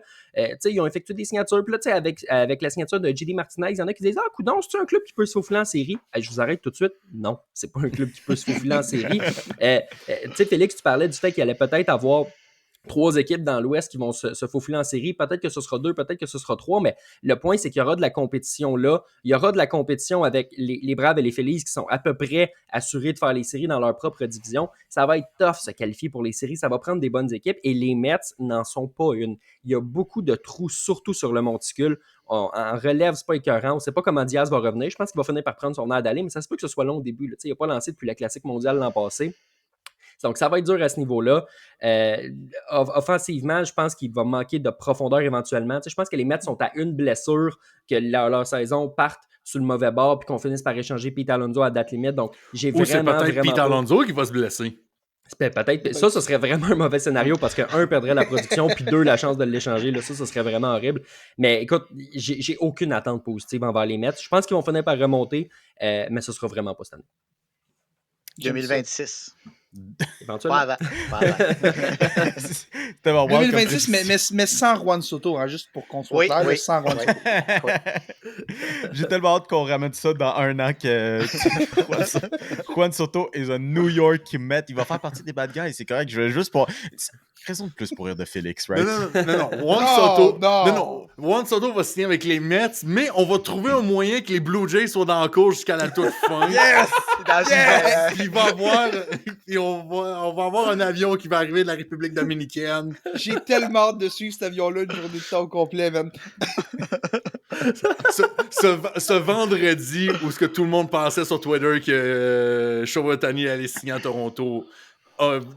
ils ont effectué des signatures. Puis là, avec la signature de JD Martinez, il y en a qui disent ah, coudonc, c'est un club qui peut se faufiler en série. Je vous arrête tout de suite. Non, c'est pas un club qui peut se faufiler en série. Félix, tu parlais du fait qu'il allait peut-être avoir 3 équipes dans l'Ouest qui vont se faufiler en série. Peut-être que ce sera 2, peut-être que ce sera 3, mais le point, c'est qu'il y aura de la compétition là. Il y aura de la compétition avec les Braves et les Phillies qui sont à peu près assurés de faire les séries dans leur propre division. Ça va être tough se qualifier pour les séries. Ça va prendre des bonnes équipes et les Mets n'en sont pas une. Il y a beaucoup de trous, surtout sur le monticule. En relève, c'est pas écœurant. On ne sait pas comment Diaz va revenir. Je pense qu'il va finir par prendre son air d'aller, mais ça se peut que ce soit long au début. Il n'a pas lancé depuis la Classique mondiale l'an passé. Donc, ça va être dur à ce niveau-là. Offensivement, je pense qu'il va manquer de profondeur éventuellement. Je pense que les Mets sont à une blessure, que leur saison parte sur le mauvais bord, puis qu'on finisse par échanger Pete Alonso à date limite. Donc, j'ai Ou c'est vraiment, peut-être vraiment Pete Alonso qui va se blesser. Peut-être. Ça, ce serait vraiment un mauvais scénario parce que, 1, perdrait la production, puis 2, la chance de l'échanger. Là, ça serait vraiment horrible. Mais écoute, j'ai aucune attente positive envers les Mets. Je pense qu'ils vont finir par remonter, mais ce sera vraiment pas cette année. 2026. Éventuellement. Pas avant. 2026, mais sans Juan Soto, hein, juste pour qu'on soit clair, sans Juan Soto. J'ai tellement hâte qu'on ramène ça dans 1 an que Juan Soto est un New York Met. Il va faire partie des bad guys, c'est correct. Je vais juste pour... Raison de plus pour rire de Félix, right? Non. Juan Soto va signer avec les Mets, mais on va trouver un moyen que les Blue Jays soient dans la course jusqu'à la toute fin. Yes! Il va avoir... on va avoir un avion qui va arriver de la République dominicaine. J'ai tellement hâte de suivre cet avion-là une journée de temps au complet, même. Ce vendredi, où ce que tout le monde pensait sur Twitter que Shohei Ohtani allait signer à Toronto,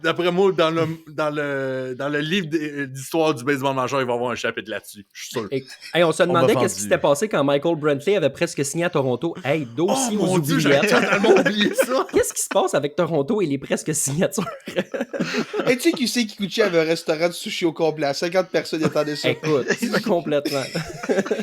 d'après moi, dans le livre d'histoire du baseball majeur, il va y avoir un chapitre là-dessus. Je suis sûr. On se demandait qu'est-ce qui s'était passé quand Michael Brantley avait presque signé à Toronto. Dossier aux oubliettes. J'avais totalement oublié ça. Qu'est-ce qui se passe avec Toronto et les presque signatures? Et tu sais qui c'est Kikuchi avait un restaurant de sushi au complet à 50 personnes attendaient ça. Écoute, complètement.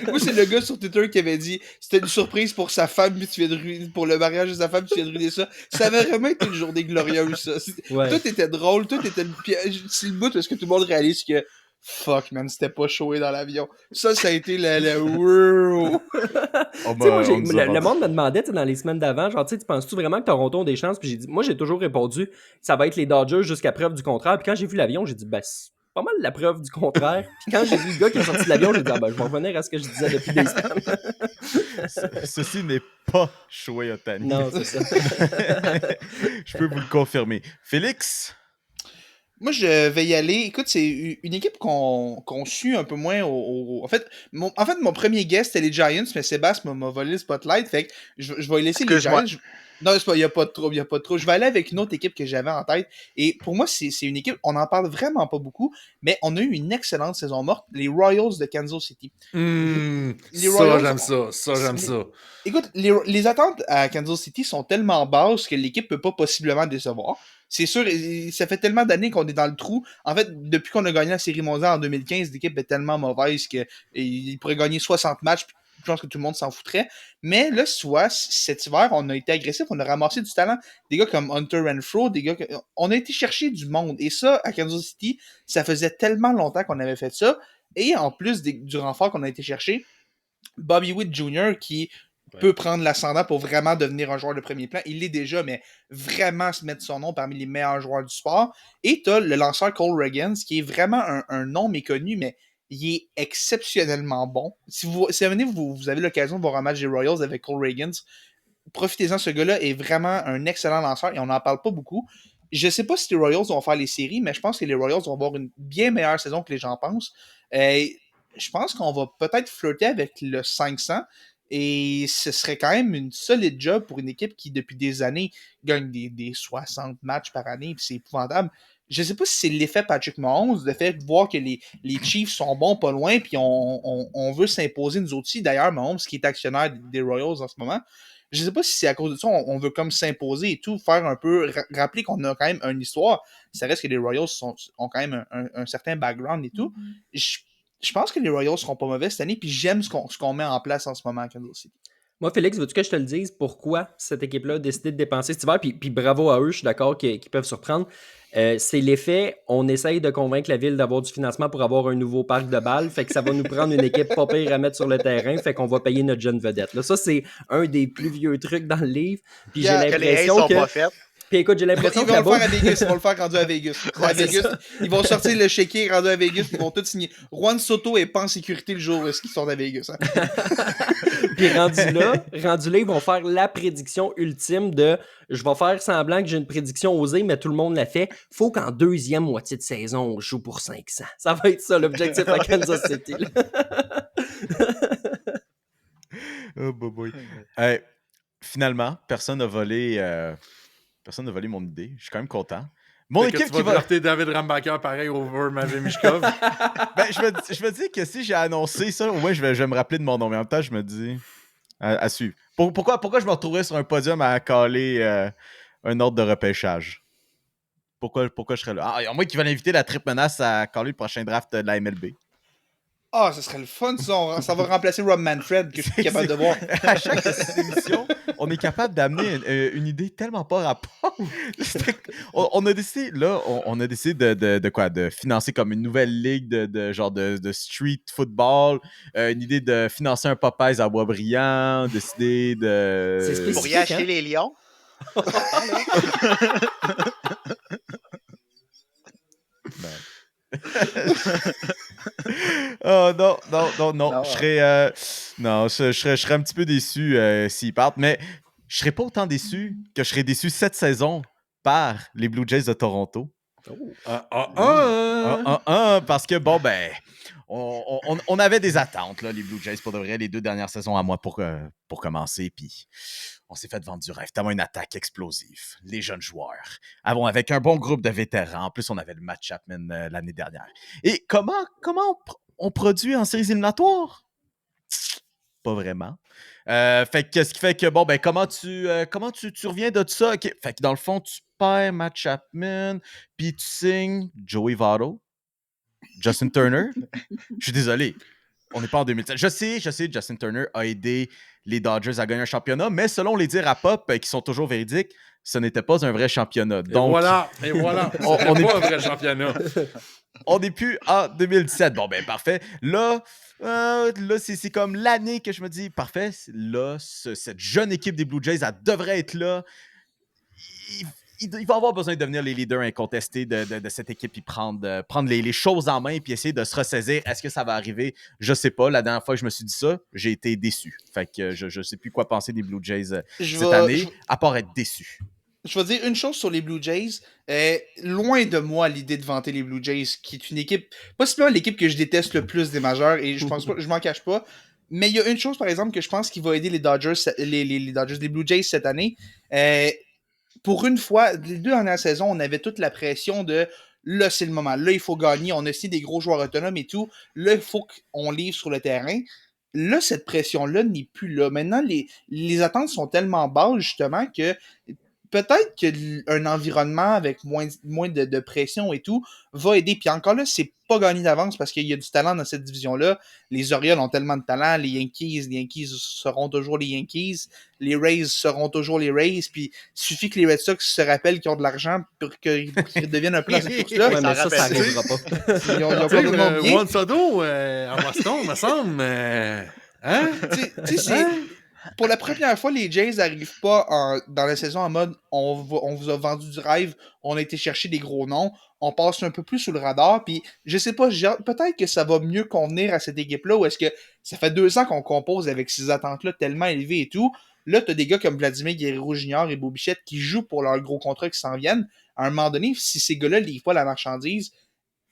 Moi, c'est le gars sur Twitter qui avait dit c'était une surprise pour sa femme, puis tu viens de ruiner, pour le mariage de sa femme, tu viens de ruiner ça. Ça avait vraiment été une journée glorieuse, ça. Ouais. Tout était drôle, tout était le piège. C'est le bout parce que tout le monde réalise que fuck, man, c'était pas Shohei dans l'avion. Ça a été le wow. Le monde me demandait dans les semaines d'avant, genre, tu penses-tu vraiment que Toronto a des chances? Puis moi, j'ai toujours répondu, ça va être les Dodgers jusqu'à preuve du contraire. Puis quand j'ai vu l'avion, j'ai dit, c'est pas mal la preuve du contraire. Puis quand j'ai vu le gars qui est sorti de l'avion, j'ai dit, je vais revenir à ce que je disais depuis des semaines. Ceci n'est pas Shohei Ohtani. Non, c'est ça. Je peux vous le confirmer. Félix? Moi, je vais y aller. Écoute, c'est une équipe qu'on suit un peu moins. En fait, mon premier guest, c'était les Giants, mais Sébastien m'a volé le spotlight. Fait que je vais laisser les Giants. Non, il n'y a pas de trop. Je vais aller avec une autre équipe que j'avais en tête. Et pour moi, c'est une équipe, on n'en parle vraiment pas beaucoup, mais on a eu une excellente saison morte, les Royals de Kansas City. J'aime ça. Écoute, les attentes à Kansas City sont tellement basses que l'équipe ne peut pas possiblement décevoir. C'est sûr, ça fait tellement d'années qu'on est dans le trou. En fait, depuis qu'on a gagné la Série mondiale en 2015, l'équipe est tellement mauvaise qu'il pourrait gagner 60 matchs. Je pense que tout le monde s'en foutrait. Mais là, cet hiver, on a été agressif, on a ramassé du talent. Des gars comme Hunter Renfroe, on a été chercher du monde. Et ça, à Kansas City, ça faisait tellement longtemps qu'on avait fait ça. Et en plus du renfort qu'on a été chercher, Bobby Witt Jr., qui peut prendre l'ascendant pour vraiment devenir un joueur de premier plan. Il l'est déjà, mais vraiment se mettre son nom parmi les meilleurs joueurs du sport. Et tu as le lanceur Cole Ragans, qui est vraiment un nom méconnu, mais il est exceptionnellement bon. Si vous avez l'occasion de voir un match des Royals avec Cole Ragans, profitez-en, ce gars-là est vraiment un excellent lanceur et on n'en parle pas beaucoup. Je sais pas si les Royals vont faire les séries, mais je pense que les Royals vont avoir une bien meilleure saison que les gens pensent. Je pense qu'on va peut-être flirter avec le 500 et ce serait quand même une solide job pour une équipe qui, depuis des années, gagne des 60 matchs par année, puis c'est épouvantable. Je sais pas si c'est l'effet Patrick Mahomes, le fait de voir que les Chiefs sont bons pas loin, puis on veut s'imposer nous aussi. D'ailleurs, Mahomes, qui est actionnaire des Royals en ce moment, je sais pas si c'est à cause de ça, on veut comme s'imposer et tout, faire un peu, rappeler qu'on a quand même une histoire. Ça reste que les Royals ont quand même un certain background et tout. Je pense que les Royals seront pas mauvais cette année, puis j'aime ce qu'on met en place en ce moment à Kansas City. Moi, Félix, veux-tu que je te le dise pourquoi cette équipe-là a décidé de dépenser cet hiver? Puis bravo à eux, je suis d'accord qu'ils peuvent surprendre. C'est l'effet, on essaye de convaincre la ville d'avoir du financement pour avoir un nouveau parc de balles, fait que ça va nous prendre une équipe pas pire à mettre sur le terrain, fait qu'on va payer notre jeune vedette. Là, ça, c'est un des plus vieux trucs dans le livre. Puis j'ai Que les Aces l'impression sont que... pas faites. Puis écoute, j'ai l'impression Ils que vont la le faire à bourse... Vegas, ils vont le faire rendu à Vegas. À Vegas, ils vont sortir le chéquier rendu à Vegas, ils vont tout signer. Juan Soto est pas en sécurité le jour où est-ce qu'ils sortent à Vegas. Hein. Puis rendu là, ils vont faire la prédiction ultime de je vais faire semblant que j'ai une prédiction osée, mais tout le monde l'a fait. Faut qu'en deuxième moitié de saison, on joue pour 500. Ça va être ça l'objectif à Kansas City. Oh, boy. Hey, finalement, personne n'a volé mon idée. Je suis quand même content. Mon Fait que équipe tu qui vas va. drafter David Rambacker pareil over Matvey Michkov. Ben, je me dis que si j'ai annoncé ça, au moins je vais me rappeler de mon nom. Mais en même temps, je me dis. À suivre. Pourquoi je me retrouverais sur un podium à caler un ordre de repêchage? Pourquoi je serais là? Ah, il y a moi qui va l'inviter la triple menace à caler le prochain draft de la MLB. Ah, ça serait le fun, ça va remplacer Rob Manfred, que je suis capable de voir. À chaque émission, on est capable d'amener une idée tellement pas rapport. on a décidé, là, on a décidé de quoi? De financer comme une nouvelle ligue de genre de street football, une idée de financer un Popeyes à Boisbriand, décider de... C'est spécifique. Pour y acheter les lions. Oh non. Non, Je serais un petit peu déçu s'ils partent, mais je serais pas autant déçu que je serais déçu cette saison par les Blue Jays de Toronto. Parce que, bon, ben, on avait des attentes, là, les Blue Jays, pour de vrai, les 2 dernières saisons à moi pour commencer, puis on s'est fait vendre du rêve. Tellement une attaque explosive, les jeunes joueurs, avec un bon groupe de vétérans. En plus, on avait le Matt Chapman l'année dernière. Et comment on produit en séries éliminatoires? Pas vraiment. Fait que ce qui fait que, bon, ben, comment tu reviens de ça? Okay. Fait que dans le fond, tu perds Matt Chapman, puis tu signes Joey Votto, Justin Turner. Je suis désolé. On n'est pas en 2007. Je sais, Justin Turner a aidé les Dodgers à gagner un championnat, mais selon les dires à Pop, qui sont toujours véridiques, ce n'était pas un vrai championnat. Donc, Et voilà. on est pas un vrai championnat. On n'est plus en 2017. Bon, ben, parfait. Là, c'est comme l'année que je me dis, parfait, là, cette jeune équipe des Blue Jays, elle devrait être là. Il va avoir besoin de devenir les leaders incontestés de cette équipe, puis prendre les choses en main, puis essayer de se ressaisir. Est-ce que ça va arriver? Je sais pas. La dernière fois que je me suis dit ça, j'ai été déçu. Fait que je sais plus quoi penser des Blue Jays cette année, à part être déçu. Je vais dire une chose sur les Blue Jays. Loin de moi l'idée de vanter les Blue Jays, qui est une équipe, possiblement l'équipe que je déteste le plus des majeurs, et je pense pas, je m'en cache pas. Mais il y a une chose, par exemple, que je pense qui va aider les Dodgers, les Blue Jays cette année. Pour une fois, les 2 dernières saisons, on avait toute la pression de là, c'est le moment. Là, il faut gagner. On a aussi des gros joueurs autonomes et tout. Là, il faut qu'on livre sur le terrain. Là, cette pression-là n'est plus là. Maintenant, les attentes sont tellement basses, justement, que peut-être qu'un environnement avec moins de pression et tout va aider. Puis encore là, c'est pas gagné d'avance parce qu'il y a du talent dans cette division-là. Les Orioles ont tellement de talent. Les Yankees seront toujours les Yankees. Les Rays seront toujours les Rays. Puis il suffit que les Red Sox se rappellent qu'ils ont de l'argent pour qu'ils deviennent un peu dans cette course-là. Ouais, mais ça n'arrivera pas. Ils ont pas vraiment bien. Juan Soto à Boston, me semble. Hein? Tu sais, pour la première fois, les Jays n'arrivent pas dans la saison en mode on vous a vendu du rêve, on a été chercher des gros noms, on passe un peu plus sous le radar, puis je sais pas, peut-être que ça va mieux convenir à cette équipe-là, ou est-ce que ça fait 2 ans qu'on compose avec ces attentes-là tellement élevées et tout. Là, t'as des gars comme Vladimir Guerrero Jr. et Bo Bichette qui jouent pour leurs gros contrats qui s'en viennent. À un moment donné, si ces gars-là ne livrent pas la marchandise,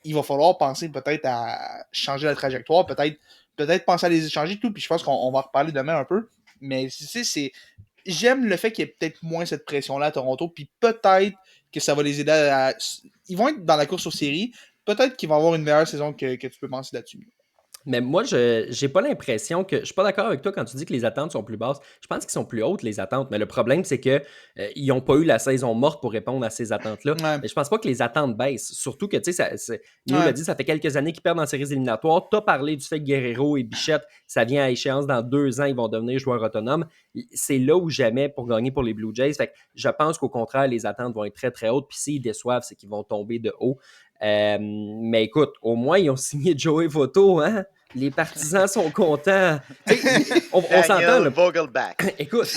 il va falloir penser peut-être à changer la trajectoire, peut-être penser à les échanger et tout, puis je pense qu'on va en reparler demain un peu. Mais j'aime le fait qu'il y ait peut-être moins cette pression-là à Toronto, puis peut-être que ça va les aider Ils vont être dans la course aux séries, peut-être qu'ils vont avoir une meilleure saison que tu peux penser là-dessus. Mais moi, j'ai pas l'impression que. Je suis pas d'accord avec toi quand tu dis que les attentes sont plus basses. Je pense qu'ils sont plus hautes, les attentes. Mais le problème, c'est que ils n'ont pas eu la saison morte pour répondre à ces attentes-là. Ouais. Mais je pense pas que les attentes baissent. Surtout que, tu sais, Néo Ouais. l'a dit, ça fait quelques années qu'ils perdent en séries éliminatoires. Tu as parlé du fait que Guerrero et Bichette, ça vient à échéance dans 2 ans, ils vont devenir joueurs autonomes. C'est là où jamais pour gagner pour les Blue Jays. Fait que je pense qu'au contraire, les attentes vont être très, très hautes. Puis s'ils déçoivent, c'est qu'ils vont tomber de haut. Mais écoute, au moins, ils ont signé Joey Votto, hein? Les partisans sont contents. On s'entend. Daniel Là. Vogelback. Écoute,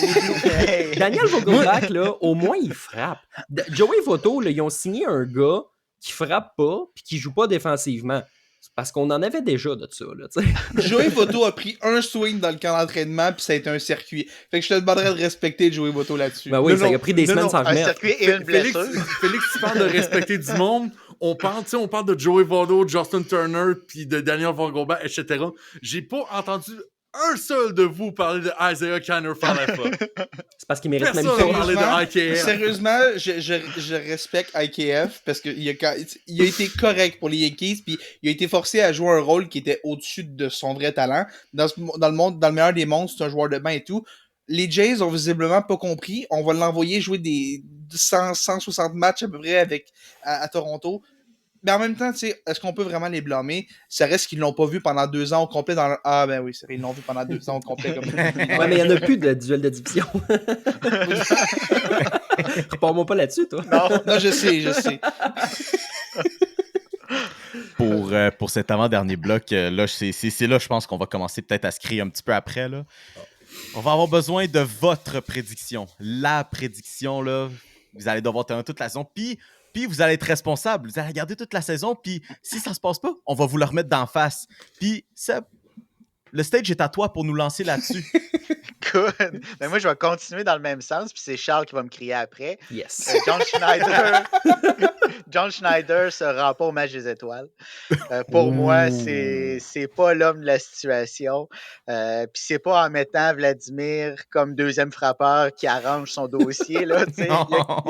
Daniel Vogelback, là, au moins, il frappe. Joey Votto, là, ils ont signé un gars qui frappe pas puis qui joue pas défensivement. C'est parce qu'on en avait déjà de ça. Là, Joey Votto a pris un swing dans le camp d'entraînement puis ça a été un circuit. Fait que je te demanderais de respecter Joey Votto là-dessus. Ben oui, Non, ça a pris des semaines sans Un remettre. circuit et une blessure. Félix, tu parles de respecter du monde. On parle de Joey Votto, Justin Turner, puis de Daniel Vogelbach, etc. J'ai pas entendu un seul de vous parler de Isaiah Kiner-Falefa. C'est parce qu'il mérite même Personne pas. n'a parlé de IKF. Sérieusement, je respecte IKF parce qu'il a été correct pour les Yankees puis il a été forcé à jouer un rôle qui était au-dessus de son vrai talent. Dans le meilleur des mondes, c'est un joueur de bain et tout. Les Jays ont visiblement pas compris. On va l'envoyer jouer des 160 matchs à peu près à Toronto. Mais en même temps, tu sais, est-ce qu'on peut vraiment les blâmer? Ça reste qu'ils l'ont pas vu pendant 2 ans au complet dans leur... Ah ben oui, c'est vrai, ils l'ont vu pendant 2 ans au complet. Comme... Ouais, mais il n'y en a plus de duel de division. Repars-moi pas là-dessus, toi. Non, je sais. Pour cet avant-dernier bloc, là, c'est là, je pense qu'on va commencer peut-être à se crier un petit peu après. Là. On va avoir besoin de votre prédiction. La prédiction, là, vous allez devoir tenir toute la saison. Puis vous allez être responsable. Vous allez regarder toute la saison. Puis si ça se passe pas, on va vous le remettre d'en face. Puis Seb, le stage est à toi pour nous lancer là-dessus. Good. Mais moi, je vais continuer dans le même sens, puis c'est Charles qui va me crier après. Yes. John Schneider se rend pas au match des étoiles. Pour moi, c'est pas l'homme de la situation. Puis c'est pas en mettant Vladimir comme deuxième frappeur qui arrange son dossier. Là, il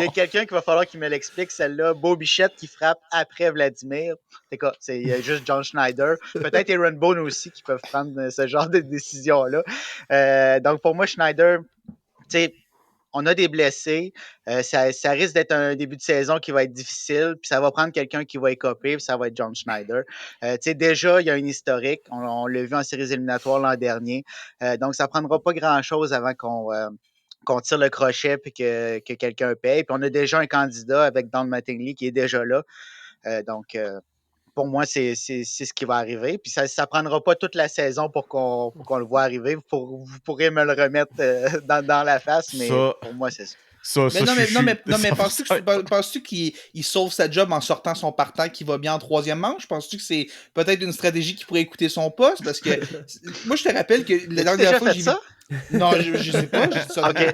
y a quelqu'un qui va falloir qu'il me l'explique, celle-là. Beau Bichette qui frappe après Vladimir. Il y a juste John Schneider. Peut-être Aaron Boone aussi qui peuvent prendre ce genre de décision-là. Donc, pour moi, Schneider, on a des blessés. Ça risque d'être un début de saison qui va être difficile. Puis ça va prendre quelqu'un qui va écoper. Puis ça va être John Schneider. Déjà, il y a un historique. On l'a vu en séries éliminatoires l'an dernier. Donc, ça ne prendra pas grand-chose avant qu'on tire le crochet puis que quelqu'un paye. Puis on a déjà un candidat avec Don Mattingly qui est déjà là. Pour moi, c'est ce qui va arriver. Puis ça ne prendra pas toute la saison pour qu'on le voit arriver. Vous pourrez me le remettre dans la face, mais pour moi, c'est ça. Mais penses-tu qu'il sauve sa job en sortant son partant qui va bien en 3e manche? Penses-tu que c'est peut-être une stratégie qui pourrait écouter son poste? Parce que moi, je te rappelle que la dernière fois que j'ai vu... Non, je sais pas. Je dis ça okay.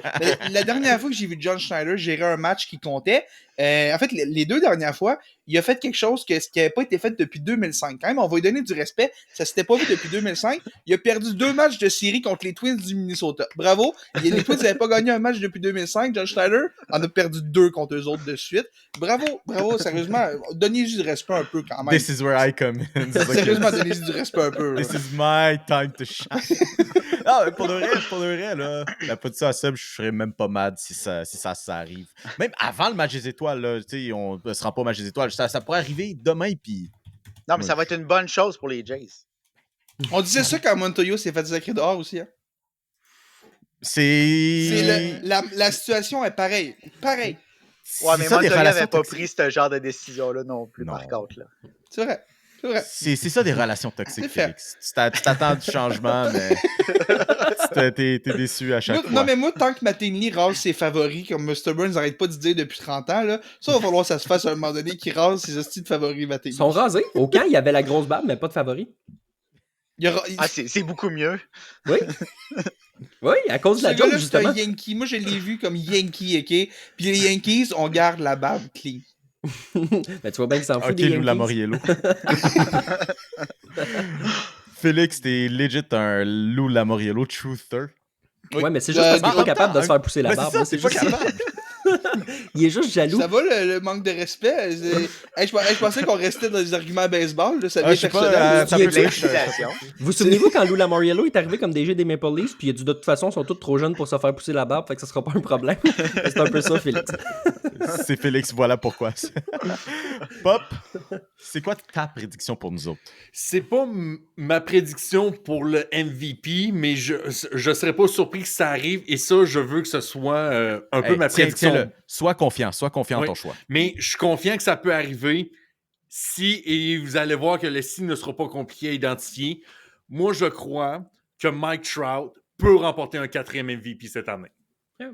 La dernière fois que j'ai vu John Schneider gérer un match qui comptait, en fait, les 2 dernières fois, il a fait quelque chose qui n'avait pas été fait depuis 2005. Quand même, on va lui donner du respect. Ça s'était pas vu depuis 2005. Il a perdu 2 matchs de série contre les Twins du Minnesota. Bravo. Les Twins n'avaient pas gagné un match depuis 2005. John Schneider en a perdu 2 contre eux autres de suite. Bravo. Sérieusement, donnez-lui du respect un peu quand même. This is where I come in. Sérieusement, donnez-lui du respect un peu. Là. This is my time to shine. Non, pour de vrai, là, la pas de ça à Seb, je serais même pas mad si ça arrive. Même avant le match des étoiles, là, on ne se rend pas au match des étoiles. Ça pourrait arriver demain, puis... Non, mais ça va être une bonne chose pour les Jays. On disait ça quand Montoyo s'est fait sacrer dehors aussi. Hein? La situation est pareille. Pareil. Ouais, mais Montoyo n'avait pas pris ce genre de décision-là non plus, par contre. Là. C'est vrai. C'est ça des relations toxiques, Félix. Tu t'attends du changement, mais t'es déçu à chaque fois. Non, mais moi, tant que Mattingly rase ses favoris, comme Mr. Burns n'arrête pas de dire depuis 30 ans, là, ça va falloir que ça se fasse à un moment donné qu'il rase ses hosties de favoris Mattingly. Ils sont rasés. Au camp, il y avait la grosse barbe, mais pas de favoris. C'est beaucoup mieux. Oui. Oui, à cause de la joke, justement. C'est un Yankee. Moi, je l'ai vu comme Yankee, OK? Puis les Yankees, on garde la barbe clean. Ben, tu vois bien qu'il s'en fout des Yankees. Lou Lamoriello. Félix, t'es legit un Lou Lamoriello truther. Ouais, mais c'est juste parce qu'il est pas capable de se faire pousser la barbe. C'est pas capable. Il est juste jaloux. Ça va le manque de respect? Je pensais qu'on restait dans les arguments baseball. Là, ça Ah, devient je sais pas, personnel. ça Il peut est L'intimidation. Vous souvenez-vous quand Lou Lamoriello est arrivé comme DG des Maple Leafs, puis il a dit de toute façon, ils sont tous trop jeunes pour se faire pousser la barbe, fait que ça sera pas un problème. C'est un peu ça, Félix. C'est Félix, voilà pourquoi. Pop, c'est quoi ta prédiction pour nous autres? C'est pas ma prédiction pour le MVP, mais je serais pas surpris que ça arrive et ça, je veux que ce soit un peu ma prédiction. Tiens-le. Sois confiant en Oui. ton choix. Mais je suis confiant que ça peut arriver si, et vous allez voir que le si ne sera pas compliqué à identifier. Moi, je crois que Mike Trout peut remporter un 4e MVP cette année.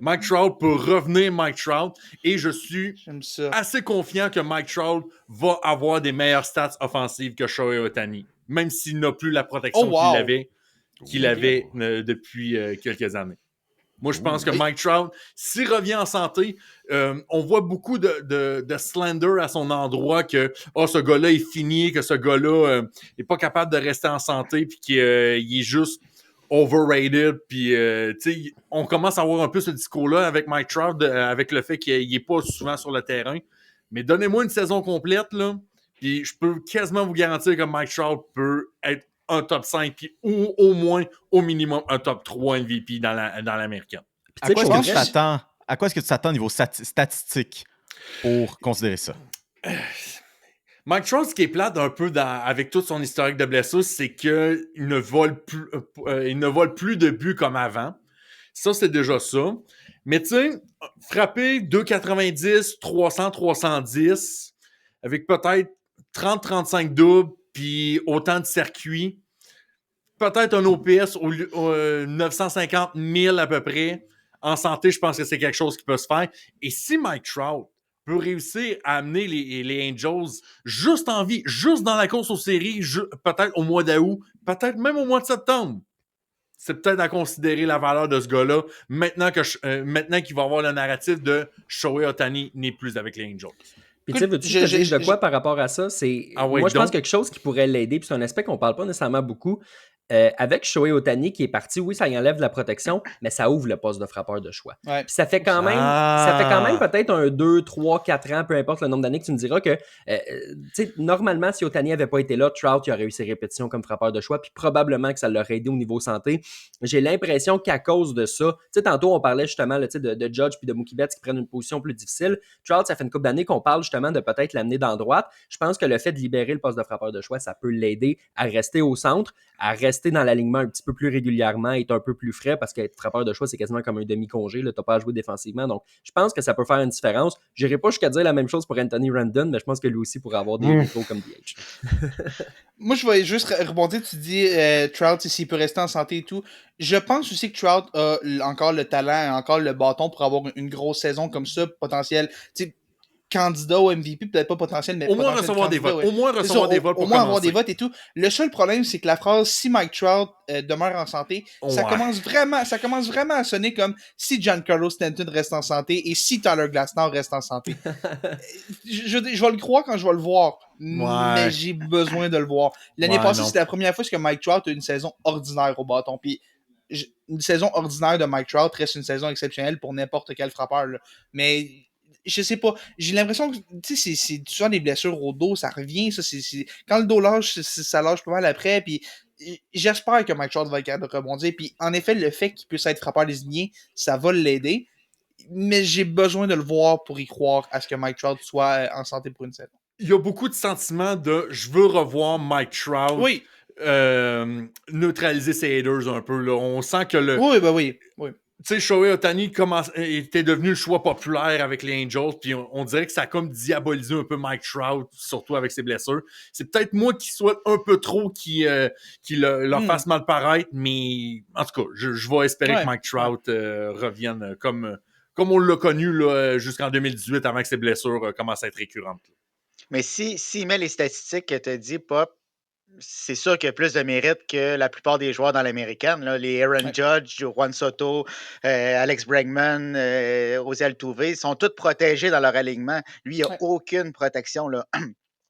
Mike Trout peut revenir Mike Trout et je suis assez confiant que Mike Trout va avoir des meilleures stats offensives que Shohei Ohtani, même s'il n'a plus la protection qu'il avait depuis quelques années. Moi, je pense que Mike Trout, s'il revient en santé, on voit beaucoup de slander à son endroit que ce gars-là est fini, que ce gars-là n'est pas capable de rester en santé puis qu'il est juste overrated, puis on commence à avoir un peu ce discours-là avec Mike Trout, avec le fait qu'il n'est pas souvent sur le terrain. Mais donnez-moi une saison complète, là, puis je peux quasiment vous garantir que Mike Trout peut être un top 5, puis ou au moins, au minimum, un top 3 MVP dans l'américaine. À quoi est-ce que tu t'attends au niveau statistique pour considérer ça? Mike Trout, ce qui est plate un peu avec tout son historique de blessures, c'est qu'il ne vole plus de buts comme avant. Ça, c'est déjà ça. Mais tu sais, frapper 2,90, 300, 310, avec peut-être 30-35 doubles, puis autant de circuits, peut-être un OPS au 950 000 à peu près. En santé, je pense que c'est quelque chose qui peut se faire. Et si Mike Trout peut réussir à amener les Angels juste en vie, juste dans la course aux séries, peut-être au mois d'août, peut-être même au mois de septembre. C'est peut-être à considérer la valeur de ce gars-là maintenant qu'il va avoir le narratif de Shohei Ohtani n'est plus avec les Angels. Puis tu sais, veux-tu que je te dise de quoi par rapport à ça? Moi, je pense que quelque chose qui pourrait l'aider, puis c'est un aspect qu'on parle pas nécessairement beaucoup. Avec Shohei Ohtani qui est parti, oui, ça y enlève de la protection, mais ça ouvre le poste de frappeur de choix. Ouais. Puis ça fait quand même peut-être un 2, 3, 4 ans, peu importe le nombre d'années que tu me diras que, normalement, si Ohtani n'avait pas été là, Trout il aurait eu ses répétitions comme frappeur de choix, puis probablement que ça l'aurait aidé au niveau santé. J'ai l'impression qu'à cause de ça, tantôt on parlait justement là, de Judge puis de Mookie Betts qui prennent une position plus difficile. Trout, ça fait une couple d'années qu'on parle justement de peut-être l'amener dans droite. Je pense que le fait de libérer le poste de frappeur de choix, ça peut l'aider à rester au centre, à rester dans l'alignement un petit peu plus régulièrement, être un peu plus frais, parce qu'être frappeur de choix, c'est quasiment comme un demi-congé. Tu n'as pas à jouer défensivement. Donc, je pense que ça peut faire une différence. Je n'irai pas jusqu'à dire la même chose pour Anthony Rendon, mais je pense que lui aussi pourrait avoir des niveaux comme DH. Moi, je vais juste rebondir. Tu dis Trout, s'il peut rester en santé et tout. Je pense aussi que Trout a encore le talent, encore le bâton pour avoir une grosse saison comme ça, potentiel. Tu sais, candidat au MVP, peut-être pas potentiel, mais au moins recevoir des votes. Au moins recevoir des votes pour au moins commencer. avoir des votes et tout. Le seul problème, c'est que la phrase « si Mike Trout demeure en santé », ça commence vraiment à sonner comme « si Giancarlo Stanton reste en santé et si Tyler Glasnow reste en santé ». Je vais le croire quand je vais le voir, mais j'ai besoin de le voir. L'année passée, c'était la première fois que Mike Trout a eu une saison ordinaire au bâton, puis une saison ordinaire de Mike Trout reste une saison exceptionnelle pour n'importe quel frappeur, là. Mais je sais pas, j'ai l'impression que c'est souvent des blessures au dos, ça revient, ça, quand le dos lâche, ça lâche pas mal après, puis j'espère que Mike Trout va être capable de rebondir, puis en effet, le fait qu'il puisse être frappeur désigné, ça va l'aider, mais j'ai besoin de le voir pour y croire à ce que Mike Trout soit en santé pour une saison. Il y a beaucoup de sentiments de « je veux revoir Mike Trout ». Oui. Neutraliser ses haters un peu, là. On sent que Oui. Tu sais, Shohei Ohtani était devenu le choix populaire avec les Angels, puis on dirait que ça a comme diabolisé un peu Mike Trout, surtout avec ses blessures. C'est peut-être moi qui souhaite un peu trop qu'il leur fasse mal paraître, mais en tout cas, je vais espérer que Mike Trout revienne comme on l'a connu là, jusqu'en 2018, avant que ses blessures commencent à être récurrentes. Mais s'il met les statistiques que tu as dit, Pop, c'est sûr qu'il y a plus de mérite que la plupart des joueurs dans l'américaine. Là. Les Aaron Judge, Juan Soto, Alex Bregman, José Altuve, ils sont tous protégés dans leur alignement. Lui, il n'a aucune protection. Là.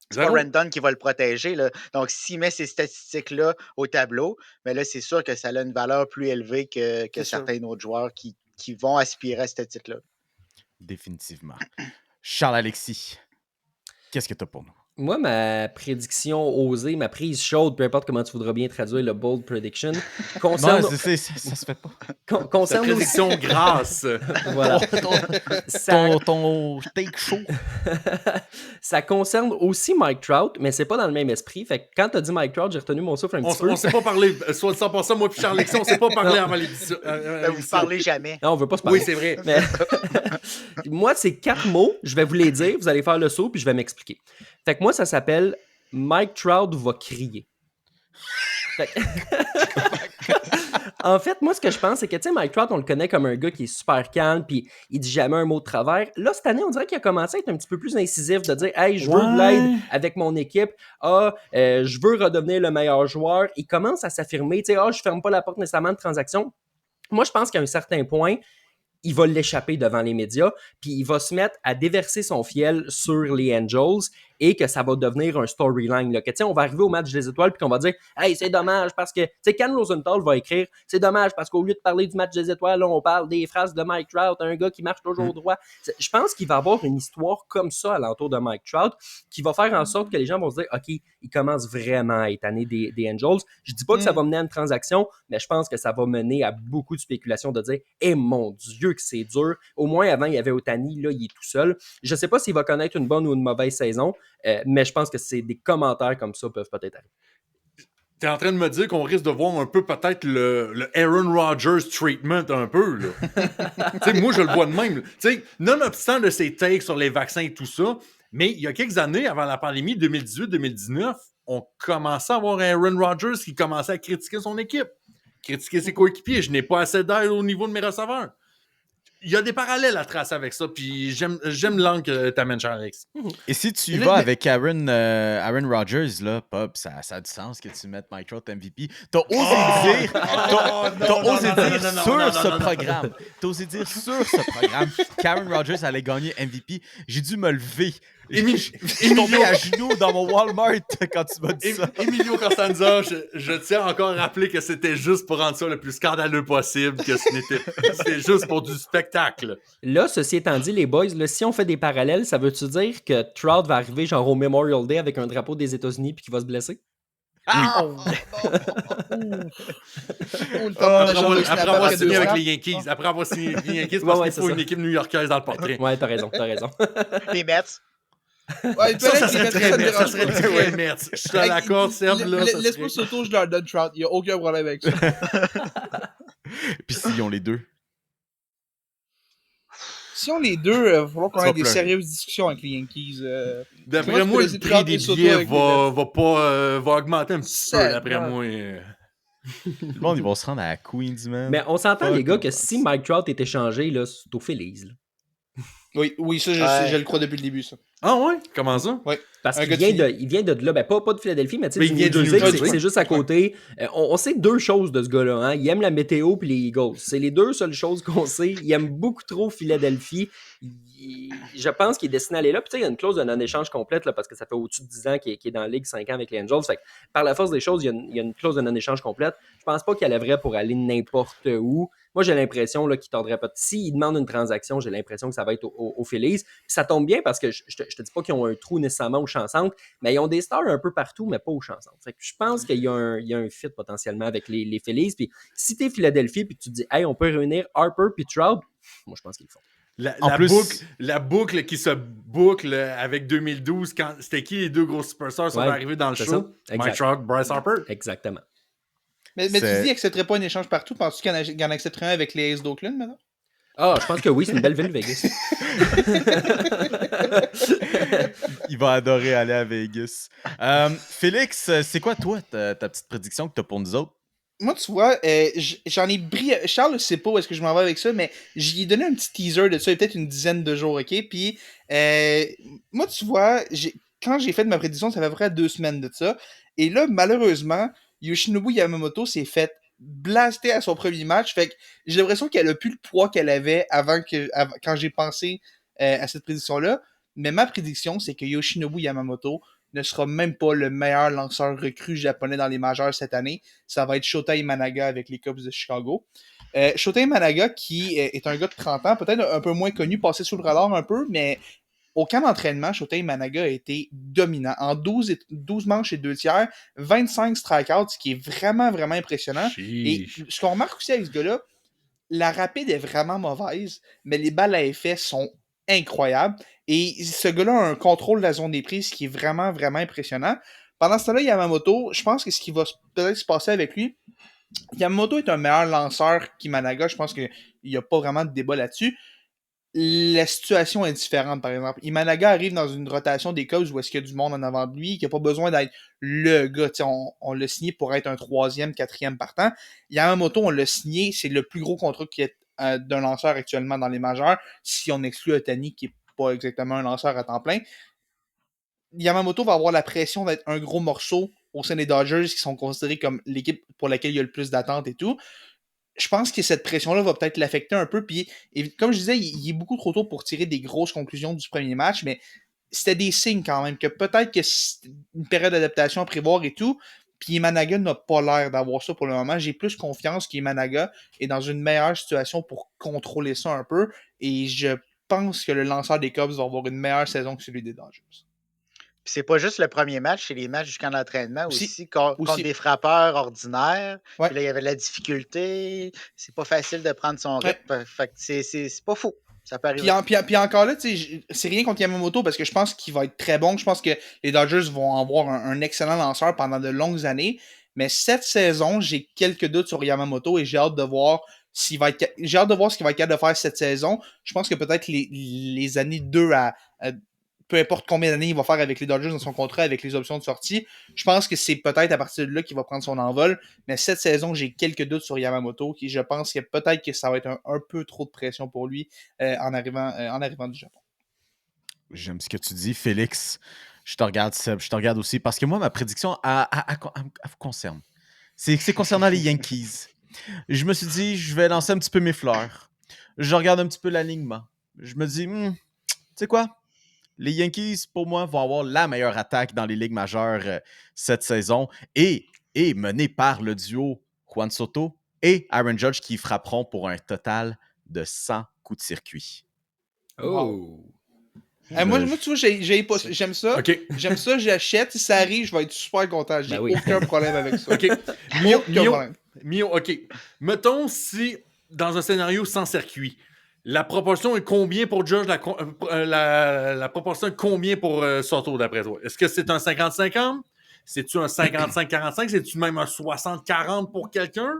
C'est pas Rendon qui va le protéger. Là. Donc, s'il met ces statistiques-là au tableau, mais là, c'est sûr que ça a une valeur plus élevée que certains autres joueurs qui vont aspirer à ce titre-là. Définitivement. Charles-Alexis, qu'est-ce que tu as pour nous? Moi, ma prédiction osée, ma prise chaude, peu importe comment tu voudras bien traduire le bold prediction, concerne, Non, ça se fait pas. con- Sa concerne aussi... prédiction grasse. Voilà. Ça, Ton take chaud. ça concerne aussi Mike Trout, mais c'est pas dans le même esprit. Fait que quand t'as dit Mike Trout, j'ai retenu mon souffle un petit peu. On s'est pas parlé, soit 100%, moi puis Charles-Alexis, on s'est pas parlé Non. avant l'édition. Vous parlez jamais. Non, on veut pas se parler. Oui, c'est vrai. Mais moi, c'est 4 mots. Je vais vous les dire. Vous allez faire le saut, puis je vais m'expliquer. Fait que moi, ça s'appelle Mike Trout va crier. Fait que- En fait, moi, ce que je pense, c'est que, tu sais, Mike Trout, on le connaît comme un gars qui est super calme, puis il dit jamais un mot de travers. Là, cette année, on dirait qu'il a commencé à être un petit peu plus incisif, de dire « Hey, je veux de l'aide avec mon équipe. Je veux redevenir le meilleur joueur. » Il commence à s'affirmer, tu sais « je ferme pas la porte nécessairement de transaction. » Moi, je pense qu'à un certain point, il va l'échapper devant les médias, puis il va se mettre à déverser son fiel sur les Angels et que ça va devenir un storyline. Là, que, tu sais, on va arriver au match des étoiles puis qu'on va dire « Hey, c'est dommage parce que... » Tu sais, Ken Rosenthal va écrire « C'est dommage parce qu'au lieu de parler du match des étoiles, là, on parle des phrases de Mike Trout, un gars qui marche toujours droit. » Je pense qu'il va y avoir une histoire comme ça alentour de Mike Trout qui va faire en sorte que les gens vont se dire « OK, il commence vraiment à être tanné des Angels. » Je dis pas que ça va mener à une transaction, mais je pense que ça va mener à beaucoup de spéculations de dire « Eh mon Dieu que c'est dur. » Au moins, avant, il y avait Ohtani, là, il est tout seul. Je sais pas s'il va connaître une bonne ou une mauvaise saison, mais je pense que c'est des commentaires comme ça peuvent peut-être arriver. T'es en train de me dire qu'on risque de voir un peu peut-être le Aaron Rodgers treatment un peu, là. Tu sais, moi, je le vois de même. Tu sais, nonobstant de ses takes sur les vaccins et tout ça, mais il y a quelques années, avant la pandémie, 2018-2019, on commençait à voir Aaron Rodgers qui commençait à critiquer son équipe, critiquer ses coéquipiers. Je n'ai pas assez d'aide au niveau de mes receveurs. Il y a des parallèles à tracer avec ça, puis j'aime l'angle que t'amènes, Charles-Alex. Et si tu vas avec Aaron Rodgers, là, Pop, ça a du sens que tu mettes Mike Trout MVP. T'as osé dire sur ce programme. T'as osé dire sur ce programme qu'Aaron Rodgers allait gagner MVP. J'ai dû me lever. Je suis tombé à genoux dans mon Walmart quand tu m'as dit ça. Emilio Costanza, je tiens encore à rappeler que c'était juste pour rendre ça le plus scandaleux possible, que c'était juste pour du spectacle. Là, ceci étant dit, les boys, là, si on fait des parallèles, ça veut-tu dire que Trout va arriver genre au Memorial Day avec un drapeau des États-Unis puis qu'il va se blesser? Après avoir signé avec les Yankees. Après avoir signé avec les Yankees, parce qu'il faut une équipe new-yorkaise dans le portrait. Ouais, t'as raison. Les Mets. Ouais, Ça serait très Mets. Ça serait très Mets. Je suis à l'accord, Serge, là. Laisse-moi ce tour, je leur donne Trout. Il n'y a aucun problème avec ça. Puis s'ils ont les deux. Si on les deux, il va falloir qu'on Ça ait va des pleurer. sérieuses discussions avec les Yankees. D'après moi, le prix des billets va augmenter un petit peu, d'après moi. Le monde, ils vont se rendre à Queens, man. Mais on s'entend, les gars, que si Mike Trout est échangé, là, c'est au Phillies. Là. Oui, ça, je le crois depuis le début, ça. Ah ouais? Comment ça? Ouais. Parce Un qu'il gars il vient de là, ben pas de Philadelphie, mais tu Mais sais, il du vient New du Jersey, New Jersey. c'est juste à côté. On sait deux choses de ce gars-là. Hein. Il aime la météo puis les Eagles. C'est les deux seules choses qu'on sait. Il aime beaucoup trop Philadelphie. Je pense qu'il est destiné à aller là. Puis tu sais, il y a une clause de non-échange complète là, parce que ça fait au-dessus de 10 ans qu'il est dans la Ligue, 5 ans avec les Angels. Fait que, par la force des choses, il y a une clause de non-échange complète. Je pense pas qu'il allait pour aller n'importe où. Moi, j'ai l'impression là, qu'il tordrait pas. S'il demande une transaction, j'ai l'impression que ça va être au Phillies. Puis ça tombe bien parce que je te dis pas qu'ils ont un trou nécessairement au Champ-Centre, mais ils ont des stars un peu partout, mais pas au Champ-Centre. Fait que je pense qu'il y a un fit potentiellement avec les Phillies. Puis si t'es Philadelphie puis tu te dis, hey, on peut réunir Harper puis Trout, moi, je pense qu'ils le font. La boucle qui se boucle avec 2012, quand c'était qui les deux gros superstars sont arrivés dans le show? Mike Trout, Bryce Harper. Exactement. Mais tu dis qu'il n'accepterait pas un échange partout. Penses-tu qu'il en accepterait un avec les Aces d'Oakland, maintenant? Ah, je pense que oui, c'est une belle ville, Vegas. Il va adorer aller à Vegas. Félix, c'est quoi, toi, ta petite prédiction que tu as pour nous autres? Moi, tu vois, j'en ai brillant. Charles ne sait pas où est-ce que je m'en vais avec ça, mais j'y ai donné un petit teaser de ça, il y a peut-être une dizaine de jours, OK? Puis, moi, tu vois, quand j'ai fait ma prédiction, ça fait à peu près 2 semaines de ça. Et là, malheureusement, Yoshinobu Yamamoto s'est fait blaster à son premier match. Fait que j'ai l'impression qu'elle a plus le poids qu'elle avait quand j'ai pensé à cette prédiction-là. Mais ma prédiction, c'est que Yoshinobu Yamamoto ne sera même pas le meilleur lanceur recru japonais dans les majeurs cette année. Ça va être Shota Imanaga avec les Cubs de Chicago. Shota Imanaga, qui est un gars de 30 ans, peut-être un peu moins connu, passé sous le radar un peu, mais au camp d'entraînement, Shota Imanaga a été dominant. En 12 manches et 2 tiers, 25 strikeouts, ce qui est vraiment, vraiment impressionnant. Et ce qu'on remarque aussi avec ce gars-là, la rapide est vraiment mauvaise, mais les balles à effet sont incroyables. Et ce gars-là a un contrôle de la zone des prises qui est vraiment, vraiment impressionnant. Pendant ce temps-là, Yamamoto, je pense que ce qui va peut-être se passer avec lui, Yamamoto est un meilleur lanceur qu'Imanaga. Je pense qu'il n'y a pas vraiment de débat là-dessus. La situation est différente, par exemple. Imanaga arrive dans une rotation des Cubs où est-ce qu'il y a du monde en avant de lui, qui n'a pas besoin d'être le gars. On l'a signé pour être un 3e, 4e partant. Yamamoto, on l'a signé, c'est le plus gros contrat qui est d'un lanceur actuellement dans les majeurs, si on exclut Ohtani, qui n'est pas exactement un lanceur à temps plein. Yamamoto va avoir la pression d'être un gros morceau au sein des Dodgers, qui sont considérés comme l'équipe pour laquelle il y a le plus d'attentes et tout. Je pense que cette pression-là va peut-être l'affecter un peu. Puis, comme je disais, il est beaucoup trop tôt pour tirer des grosses conclusions du premier match, mais c'était des signes quand même que peut-être que c'est une période d'adaptation à prévoir et tout. Puis Imanaga n'a pas l'air d'avoir ça pour le moment. J'ai plus confiance qu'Imanaga est dans une meilleure situation pour contrôler ça un peu. Et je pense que le lanceur des Cubs va avoir une meilleure saison que celui des Dodgers. Puis c'est pas juste le premier match, c'est les matchs du camp d'entraînement aussi contre des frappeurs ordinaires. Ouais. Puis là, il y avait de la difficulté. C'est pas facile de prendre son rythme. Fait que c'est pas faux. Ça peut arriver. Puis encore là, c'est rien contre Yamamoto parce que je pense qu'il va être très bon. Je pense que les Dodgers vont avoir un excellent lanceur pendant de longues années. Mais cette saison, j'ai quelques doutes sur Yamamoto et j'ai hâte de voir ce qu'il va être capable de faire cette saison. Je pense que peut-être les années 2 à peu importe combien d'années il va faire avec les Dodgers dans son contrat, avec les options de sortie, je pense que c'est peut-être à partir de là qu'il va prendre son envol. Mais cette saison, j'ai quelques doutes sur Yamamoto, qui je pense que peut-être que ça va être un peu trop de pression pour lui en arrivant du Japon. J'aime ce que tu dis, Félix. Je te regarde, Seb, je te regarde aussi, parce que moi, ma prédiction, elle vous concerne. C'est concernant les Yankees. Je me suis dit, je vais lancer un petit peu mes fleurs. Je regarde un petit peu l'alignement. Je me dis, tu sais quoi? Les Yankees, pour moi, vont avoir la meilleure attaque dans les ligues majeures cette saison et menée par le duo Juan Soto et Aaron Judge qui frapperont pour un total de 100 coups de circuit. Oh! Moi, tu vois, j'aime ça. Okay. J'aime ça, j'achète. Si ça arrive, je vais être super content. J'ai aucun problème avec ça. OK. Mio, OK. Mettons si, dans un scénario sans circuit, la proportion est combien pour Judge? La proportion est combien pour Soto, d'après toi? Est-ce que c'est un 50-50? C'est-tu un 55-45? C'est-tu même un 60-40 pour quelqu'un?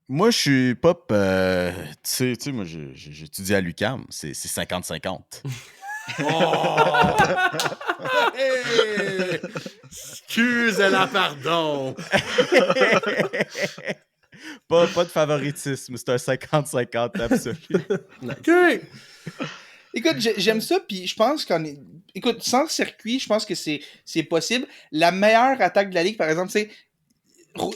Moi, je suis pop. Tu sais, moi, j'étudie à l'UQAM. C'est 50-50. Oh! Hey! Excusez-la, pardon. Pas de favoritisme, c'est un 50-50 absolu. OK. Écoute, j'aime ça, puis je pense qu'on est... Écoute, sans circuit, je pense que c'est possible. La meilleure attaque de la Ligue, par exemple, c'est...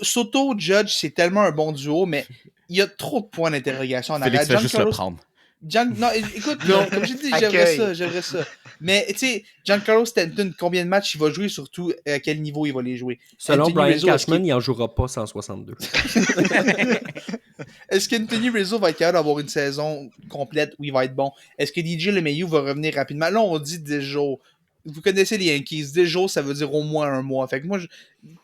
Soto-Judge, c'est tellement un bon duo, mais il y a trop de points d'interrogation en Félix va juste le prendre. Non, écoute, comme j'ai dit, j'aimerais ça. Mais, tu sais, Giancarlo Stanton, combien de matchs il va jouer, surtout à quel niveau il va les jouer? Selon Anthony Brian Rizzo, Cashman, il n'en jouera pas 162. Est-ce qu'Anthony Rizzo va être capable d'avoir une saison complète où il va être bon? Est-ce que DJ LeMahieu va revenir rapidement? Là, on dit 10 jours. Vous connaissez les Yankees. 10 jours, ça veut dire au moins un mois. Fait que moi,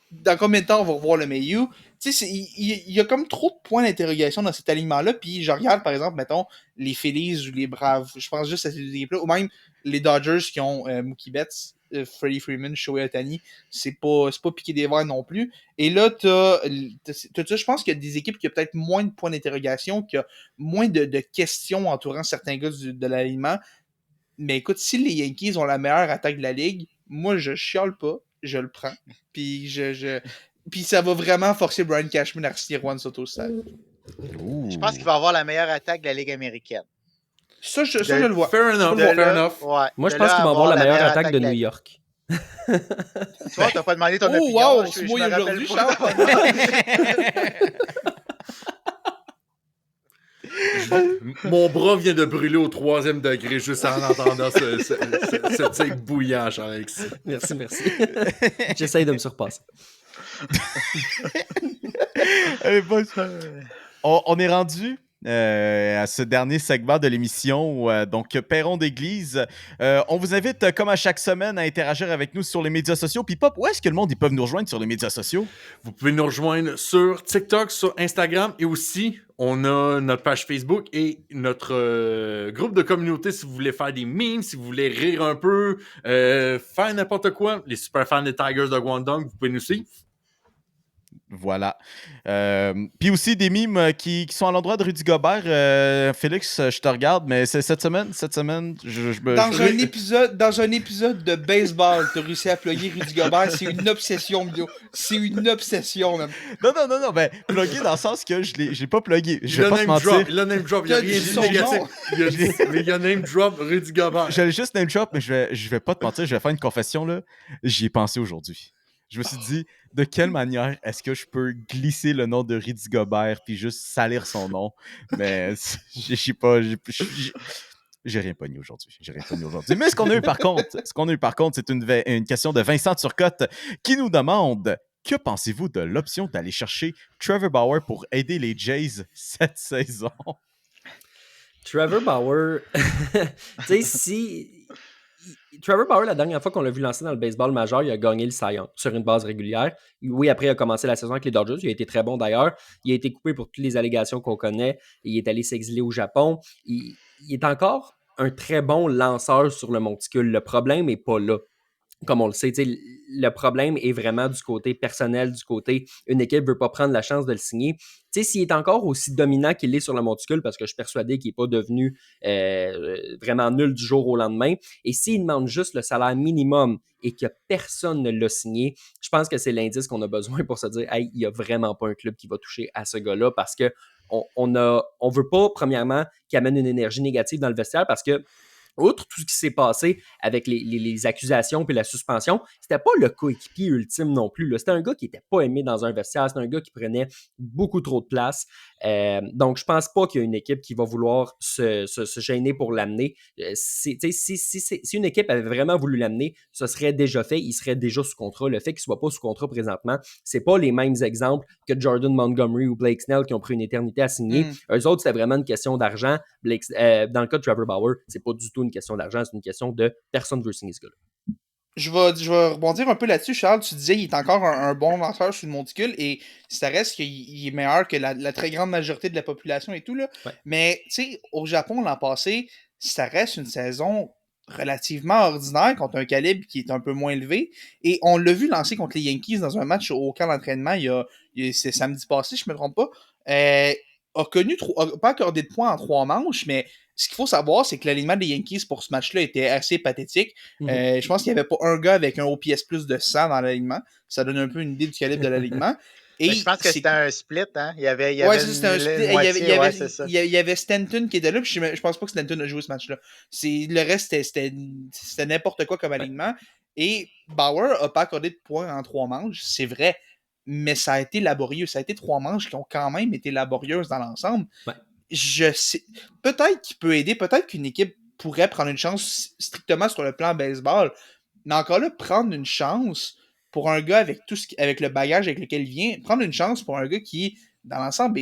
dans combien de temps on va revoir LeMahieu? Tu sais, il y a comme trop de points d'interrogation dans cet alignement-là. Puis je regarde, par exemple, mettons, les Phillies ou les Braves. Je pense juste à ces équipes-là. Ou même les Dodgers qui ont Mookie Betts, Freddie Freeman, Shohei Ohtani. C'est pas piqué des verres non plus. Et là, t'as ça, je pense qu'il y a des équipes qui ont peut-être moins de points d'interrogation, qui ont moins de questions entourant certains gars de l'alignement. Mais écoute, si les Yankees ont la meilleure attaque de la Ligue, moi, je chiale pas. Je le prends. Puis Puis ça va vraiment forcer Brian Cashman à signer Juan Soto stade. Je pense qu'il va avoir la meilleure attaque de la Ligue américaine. Ça, je le vois. Fair enough. Ouais, moi, je pense qu'il va avoir la meilleure attaque de New York. Tu vois, t'as pas demandé ton opinion. Oh, wow, je c'est moi me rappelle aujourd'hui, pas. Mon bras vient de brûler au 3e degré juste en entendant ce tic bouillant, Alex. Merci. J'essaye de me surpasser. Allez, boys. On est rendu à ce dernier segment de l'émission, donc Perron d'église. On vous invite, comme à chaque semaine, à interagir avec nous sur les médias sociaux. Puis Pop, où est-ce que le monde ils peuvent nous rejoindre sur les médias sociaux? Vous pouvez nous rejoindre sur TikTok, sur Instagram et aussi, on a notre page Facebook et notre groupe de communauté si vous voulez faire des memes, si vous voulez rire un peu, faire n'importe quoi. Les super fans des Tigers de Guangdong, vous pouvez nous suivre. Voilà. Puis aussi des mimes qui sont à l'endroit de Rudy Gobert. Félix, je te regarde, mais c'est cette semaine, Dans un épisode de baseball, t'as réussi à plugger Rudy Gobert. C'est une obsession, Mio. C'est une obsession, même. Non. Ben, plugger dans le sens que j'ai pas plugué. Je vais pas te mentir. Il a name drop. Il y a rien de négatif. Mais il y a name drop Rudy Gobert. J'allais juste name drop, mais je vais pas te mentir. Je vais faire une confession, là. J'y ai pensé aujourd'hui. Je me suis dit, de quelle manière est-ce que je peux glisser le nom de Rudy Gobert puis juste salir son nom? Mais j'ai rien pogné aujourd'hui. Mais ce qu'on a eu par contre, c'est une question de Vincent Turcotte qui nous demande: que pensez-vous de l'option d'aller chercher Trevor Bauer pour aider les Jays cette saison? Trevor Bauer, tu sais, Trevor Bauer, la dernière fois qu'on l'a vu lancer dans le baseball majeur, il a gagné le Cy Young sur une base régulière. Oui, après, il a commencé la saison avec les Dodgers. Il a été très bon d'ailleurs. Il a été coupé pour toutes les allégations qu'on connaît. Il est allé s'exiler au Japon. Il est encore un très bon lanceur sur le monticule. Le problème n'est pas là. Comme on le sait, le problème est vraiment du côté personnel, du côté une équipe ne veut pas prendre la chance de le signer. S'il est encore aussi dominant qu'il est sur le monticule, parce que je suis persuadé qu'il n'est pas devenu vraiment nul du jour au lendemain, et s'il demande juste le salaire minimum et que personne ne l'a signé, je pense que c'est l'indice qu'on a besoin pour se dire « Hey, il n'y a vraiment pas un club qui va toucher à ce gars-là » parce qu'on ne veut pas, premièrement, qu'il amène une énergie négative dans le vestiaire parce que outre tout ce qui s'est passé avec les accusations puis la suspension, c'était pas le coéquipier ultime non plus. Là. C'était un gars qui était pas aimé dans un vestiaire. C'était un gars qui prenait beaucoup trop de place. Donc, je pense pas qu'il y a une équipe qui va vouloir se gêner pour l'amener. Si une équipe avait vraiment voulu l'amener, ce serait déjà fait. Il serait déjà sous contrat. Le fait qu'il soit pas sous contrat présentement, c'est pas les mêmes exemples que Jordan Montgomery ou Blake Snell qui ont pris une éternité à signer. Eux autres, c'était vraiment une question d'argent. Dans le cas de Trevor Bauer, c'est pas du tout une question d'argent, c'est une question de personne veut signer ce gars-là. Je vais rebondir un peu là-dessus, Charles. Tu disais qu'il est encore un bon lanceur sur le monticule et ça reste qu'il est meilleur que la très grande majorité de la population et tout. Là. Ouais. Mais tu sais, au Japon, l'an passé, ça reste une saison relativement ordinaire contre un calibre qui est un peu moins élevé. Et on l'a vu lancer contre les Yankees dans un match au camp d'entraînement c'est samedi passé, je ne me trompe pas. A pas accordé de points en 3 manches, mais ce qu'il faut savoir, c'est que l'alignement des Yankees pour ce match-là était assez pathétique. Je pense qu'il n'y avait pas un gars avec un OPS plus de 100 dans l'alignement. Ça donne un peu une idée du calibre de l'alignement. Et je pense que c'était un split, hein? Il y avait c'était un split. Il y avait Stanton qui était là, puis je pense pas que Stanton a joué ce match-là. Le reste, c'était n'importe quoi comme alignement. Et Bauer n'a pas accordé de points en 3 manches, c'est vrai. Mais ça a été laborieux. Ça a été 3 manches qui ont quand même été laborieuses dans l'ensemble. Ouais. Je sais. Peut-être qu'il peut aider, peut-être qu'une équipe pourrait prendre une chance strictement sur le plan baseball. Mais encore là, prendre une chance pour un gars avec le bagage avec lequel il vient, prendre une chance pour un gars qui, dans l'ensemble,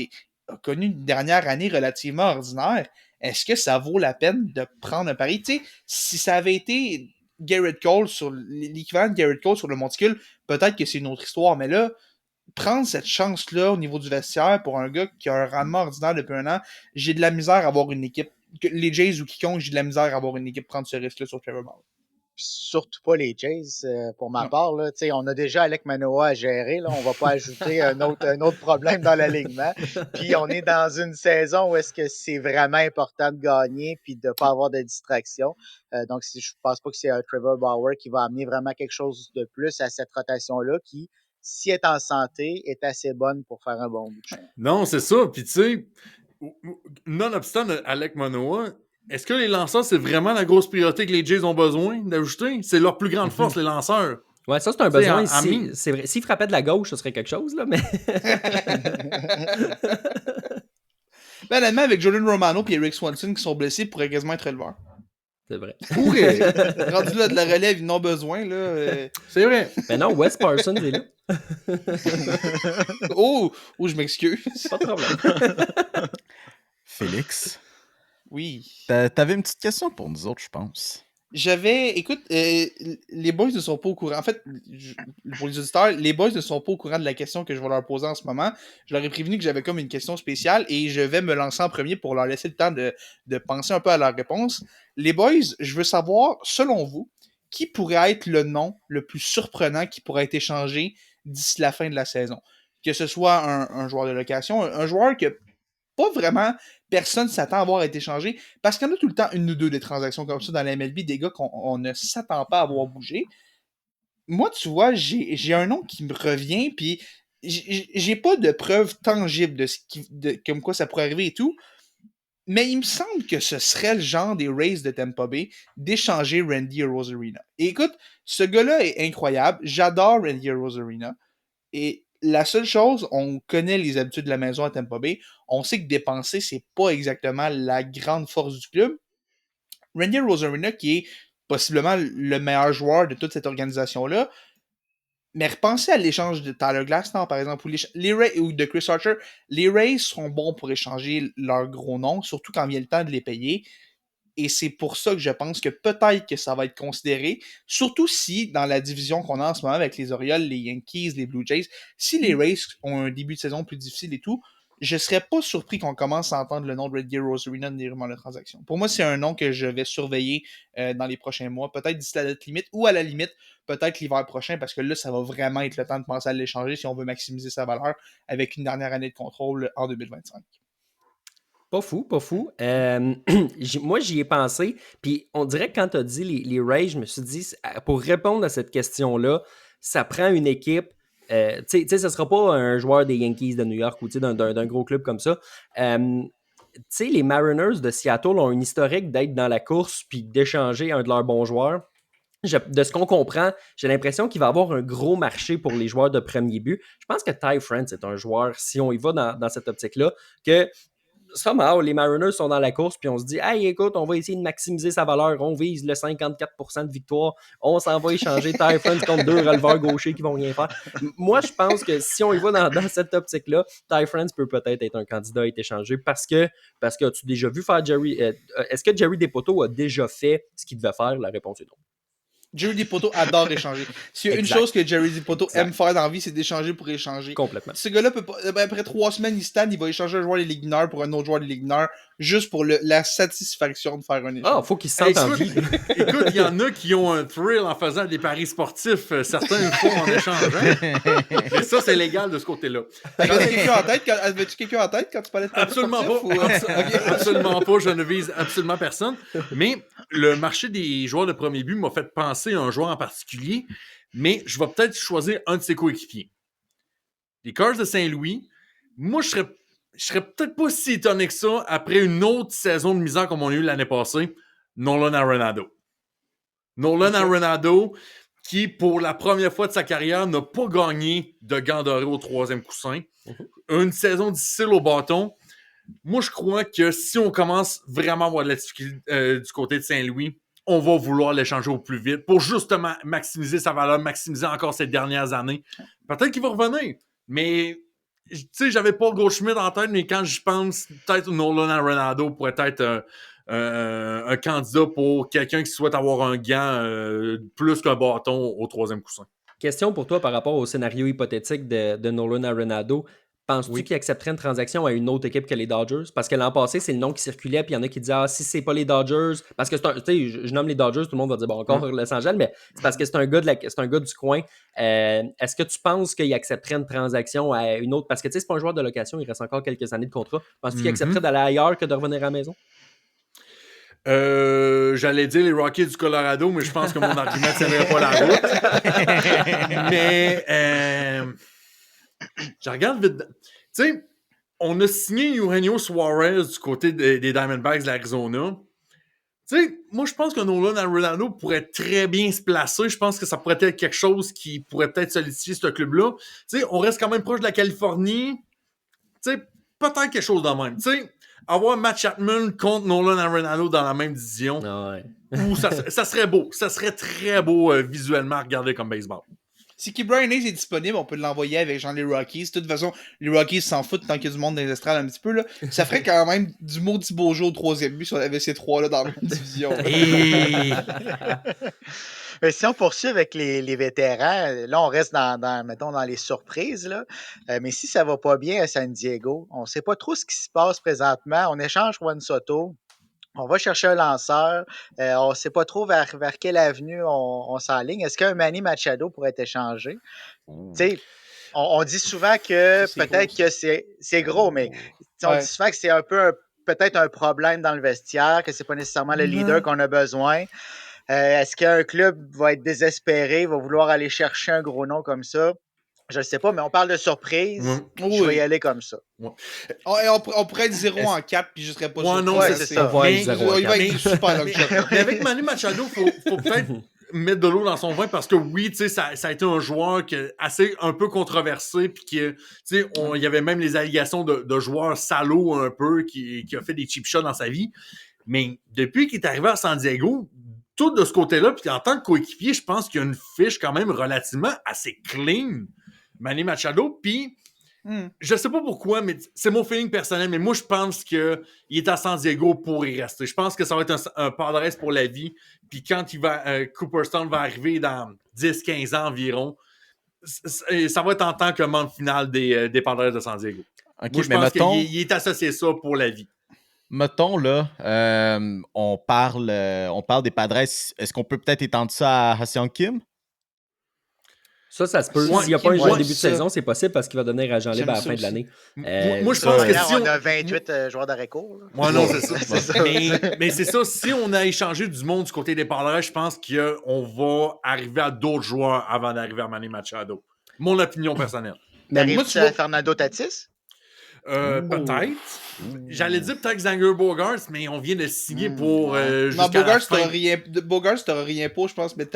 a connu une dernière année relativement ordinaire, est-ce que ça vaut la peine de prendre un pari? Tu sais, si ça avait été Garrett Cole l'équivalent de Garrett Cole sur le monticule, peut-être que c'est une autre histoire, mais là, prendre cette chance-là au niveau du vestiaire pour un gars qui a un rendement ordinaire depuis 1 an, j'ai de la misère à avoir une équipe, les Jays ou quiconque, j'ai de la misère à avoir une équipe prendre ce risque-là sur Trevor Bauer. Surtout pas les Jays, pour ma part. Là, on a déjà Alek Manoah à gérer. Là, on va pas ajouter un autre problème dans l'alignement. Puis on est dans une saison où est-ce que c'est vraiment important de gagner puis de pas avoir de distraction. Donc, je pense pas que c'est un Trevor Bauer qui va amener vraiment quelque chose de plus à cette rotation-là qui, si elle est en santé, est assez bonne pour faire un bon bout. Non, c'est ça. Puis tu sais, nonobstant Alek Manoah, est-ce que les lanceurs, c'est vraiment la grosse priorité que les Jays ont besoin d'ajouter? C'est leur plus grande force, les lanceurs. Ouais, ça, c'est un besoin. C'est vrai. S'il frappait de la gauche, ce serait quelque chose, là, mais... honnêtement, avec Jordan Romano et Eric Swanson qui sont blessés, pourraient quasiment être releveurs. C'est vrai. Rendu là de la relève, ils n'ont besoin. Là, C'est vrai. Mais non, Wes Parsons est là. Oh, je m'excuse. Pas de problème. Félix, Oui. t'avais une petite question pour nous autres, je pense. Écoute, les boys ne sont pas au courant. En fait, pour les auditeurs, les boys ne sont pas au courant de la question que je vais leur poser en ce moment. Je leur ai prévenu que j'avais comme une question spéciale et je vais me lancer en premier pour leur laisser le temps de penser un peu à leur réponse. Les boys, je veux savoir, selon vous, qui pourrait être le nom le plus surprenant qui pourrait être échangé d'ici la fin de la saison? Que ce soit un joueur de location, un joueur que pas vraiment personne ne s'attend à voir être échangé, parce qu'il y en a tout le temps une ou deux des transactions comme ça dans la MLB, des gars qu'on ne s'attend pas à voir bouger. Moi, tu vois, j'ai un nom qui me revient, puis j'ai pas de preuves tangibles comme quoi ça pourrait arriver et tout, mais il me semble que ce serait le genre des Rays de Tampa Bay d'échanger Randy Arozarena. Et écoute, ce gars-là est incroyable. J'adore Randy Arozarena. Et la seule chose, on connaît les habitudes de la maison à Tampa Bay. On sait que dépenser, c'est pas exactement la grande force du club. Randy Arozarena, qui est possiblement le meilleur joueur de toute cette organisation-là, mais repensez à l'échange de Tyler Glasnow, par exemple, ou de Chris Archer. Les Rays seront bons pour échanger leurs gros noms, surtout quand vient le temps de les payer. Et c'est pour ça que je pense que peut-être que ça va être considéré, surtout si, dans la division qu'on a en ce moment avec les Orioles, les Yankees, les Blue Jays, si les Rays ont un début de saison plus difficile et tout, je serais pas surpris qu'on commence à entendre le nom de Randy Arozarena dans les rumeurs de transaction. Pour moi, c'est un nom que je vais surveiller dans les prochains mois, peut-être d'ici la date limite, ou à la limite, peut-être l'hiver prochain, parce que là, ça va vraiment être le temps de penser à l'échanger si on veut maximiser sa valeur avec une dernière année de contrôle en 2025. Pas fou, pas fou. Moi, j'y ai pensé. Puis on dirait que quand tu as dit les Rays, je me suis dit, pour répondre à cette question-là, ça prend une équipe. Tu sais, ce ne sera pas un joueur des Yankees de New York ou d'un gros club comme ça. Tu sais, les Mariners de Seattle ont une historique d'être dans la course puis d'échanger un de leurs bons joueurs. De ce qu'on comprend, j'ai l'impression qu'il va y avoir un gros marché pour les joueurs de premier but. Je pense que Ty France est un joueur, si on y va dans cette optique-là, que somehow, les Mariners sont dans la course, puis on se dit, hey, écoute, on va essayer de maximiser sa valeur, on vise le 54% de victoire, on s'en va échanger Ty France contre deux releveurs gauchers qui vont rien faire. Moi, je pense que si on y va dans cette optique-là, Ty France peut peut-être être un candidat à être échangé parce que as-tu déjà vu faire Jerry... est-ce que Jerry Dipoto a déjà fait ce qu'il devait faire? La réponse est non. Jerry Dipoto adore échanger. S'il y a une chose que Jerry Dipoto aime faire dans la vie, c'est d'échanger pour échanger. Complètement. Ce gars-là, peut pas, après 3 semaines, il va échanger un joueur des Ligues mineures pour un autre joueur des Ligues mineures juste pour la satisfaction de faire un échange. Ah, faut qu'il se sente en vie. Écoute, il y en a qui ont un thrill en faisant des paris sportifs. Certains le font en échangeant. Mais ça, c'est légal de ce côté-là. Avais-tu quelqu'un en tête quand tu parlais de paris Absolument sportifs, pas. Absolument pas. Je ne vise absolument personne. Mais le marché des joueurs de premier but m'a fait penser à un joueur en particulier. Mais je vais peut-être choisir un de ses coéquipiers. Les Cards de Saint-Louis. Moi, je serais peut-être pas si étonné que ça après une autre saison de misère comme on a eu l'année passée. Nolan Arenado. Nolan Arenado, qui, pour la première fois de sa carrière, n'a pas gagné de gants dorés au 3e coussin. Une saison difficile au bâton. Moi, je crois que si on commence vraiment à avoir de la difficulté du côté de Saint-Louis, on va vouloir l'échanger au plus vite pour justement maximiser sa valeur, maximiser encore ces dernières années. Peut-être qu'il va revenir, mais tu sais, j'avais Paul Goldschmidt en tête, mais quand j'y pense, peut-être Nolan Arenado pourrait être un candidat pour quelqu'un qui souhaite avoir un gant plus qu'un bâton au 3e coussin. Question pour toi par rapport au scénario hypothétique de Nolan Arenado. Penses-tu qu'il accepterait une transaction à une autre équipe que les Dodgers? Parce que l'an passé, c'est le nom qui circulait, puis il y en a qui disaient, si c'est pas les Dodgers, parce que je nomme les Dodgers, tout le monde va dire, bon, encore Los Angeles, mais c'est parce que c'est un gars du coin. Est-ce que tu penses qu'il accepterait une transaction à une autre? Parce que c'est pas un joueur de location, il reste encore quelques années de contrat. Penses-tu qu'il accepterait d'aller ailleurs que de revenir à la maison? J'allais dire les Rockies du Colorado, mais je pense que mon argument ne tiendrait pas la route. Mais je regarde vite. Tu sais, on a signé Eugenio Suarez du côté des Diamondbacks de l'Arizona. Tu sais, moi, je pense que Nolan Arenado pourrait très bien se placer. Je pense que ça pourrait être quelque chose qui pourrait peut-être solidifier ce club-là. Tu sais, on reste quand même proche de la Californie. Tu sais, peut-être quelque chose de même. Tu sais, avoir Matt Chapman contre Nolan Arenado dans la même division, ça serait beau. Ça serait très beau visuellement à regarder comme baseball. Si Brian Hayes est disponible, on peut l'envoyer avec genre les Rockies. De toute façon, les Rockies s'en foutent tant qu'il y a du monde dans les estrades un petit peu. Là. Ça ferait quand même du maudit beau jeu au 3e but si on avait ces 3-là dans la même division. Mais si on poursuit avec les vétérans, là, on reste mettons, dans les surprises. Là. Mais si ça va pas bien à San Diego, on sait pas trop ce qui se passe présentement. On échange Juan Soto. On va chercher un lanceur. On ne sait pas trop vers quelle avenue on s'enligne. Est-ce qu'un Manny Machado pourrait être échangé? On dit souvent que peut-être que c'est gros, mais on dit souvent que c'est un peu peut-être un problème dans le vestiaire, que c'est pas nécessairement le leader qu'on a besoin. Est-ce qu'un club va être désespéré, va vouloir aller chercher un gros nom comme ça? Je ne sais pas, mais on parle de surprise. Je vais y aller comme ça. On pourrait être 0 en 4 puis je serais pas sûr. Non, c'est ça. Il va être super dans le jeu. Mais avec Manny Machado, faut peut-être mettre de l'eau dans son vin parce que oui, tu sais, ça a été un joueur assez un peu controversé puis que, tu sais, il y avait même les allégations de joueurs salauds un peu qui a fait des cheap shots dans sa vie. Mais depuis qu'il est arrivé à San Diego, tout de ce côté-là, puis en tant que coéquipier, je pense qu'il y a une fiche quand même relativement assez clean. Manny Machado, puis je sais pas pourquoi, mais c'est mon feeling personnel, mais moi, je pense qu'il est à San Diego pour y rester. Je pense que ça va être un Padres pour la vie, puis quand Cooperstown va arriver dans 10-15 ans environ, ça va être en tant que membre final des Padres de San Diego. Okay, moi, je pense qu'il est associé à ça pour la vie. Mettons, là, on parle des Padres. Est-ce qu'on peut peut-être étendre ça à Ha-Seong Kim? Ça se peut. S'il n'y a pas un début de saison, c'est possible parce qu'il va devenir agent libre à la fin de l'année. Moi, je pense que si on a 28 joueurs d'arrêt court. Ouais, non, c'est ça. Mais c'est ça. Si on a échangé du monde du côté des Padres, je pense qu'on va arriver à d'autres joueurs avant d'arriver à Manny Machado. Mon opinion personnelle. Mais moi, tu vois Fernando Tatis? Peut-être. J'allais dire peut-être Xander Bogaerts, mais on vient de signer pour non, Bogaerts t'auras rien pour, je pense, mais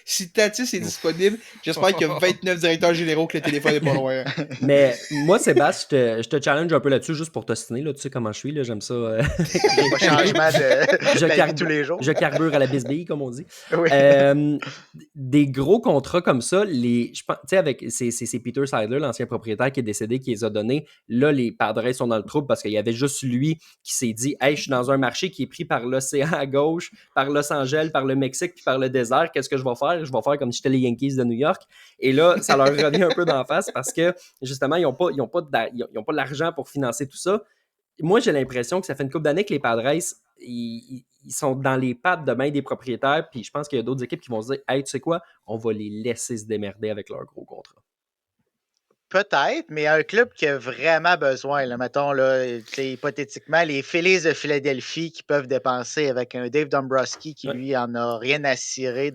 si Tatis est disponible, j'espère qu'il y a 29 directeurs généraux que le téléphone n'est pas loin. Mais moi, Sébastien, je te challenge un peu là-dessus juste pour t'ostiner, là, tu sais comment je suis, là, j'aime ça. Pas changement de tous les jours. Je carbure à la bisbille, comme on dit. Oui. Des gros contrats comme ça, je pense, tu sais, avec c'est Peter Seidler, l'ancien propriétaire qui est décédé, qui les a donnés. Là, les Padres sont dans le trouble parce qu'il y avait juste lui qui s'est dit « Hey, je suis dans un marché qui est pris par l'océan à gauche, par Los Angeles, par le Mexique, puis par le désert. Qu'est-ce que je vais faire? Je vais faire comme si j'étais les Yankees de New York. » Et là, ça leur revient un peu d'en face parce que, justement, ils n'ont pas l'argent pour financer tout ça. Moi, j'ai l'impression que ça fait une couple d'années que les Padres, ils sont dans les pattes de bien des propriétaires, puis je pense qu'il y a d'autres équipes qui vont se dire « Hey, tu sais quoi? On va les laisser se démerder avec leurs gros contrats. » Peut-être, mais un club qui a vraiment besoin, là, mettons, là, hypothétiquement, les Phillies de Philadelphie qui peuvent dépenser avec un Dave Dombrowski qui, lui, en a rien à cirer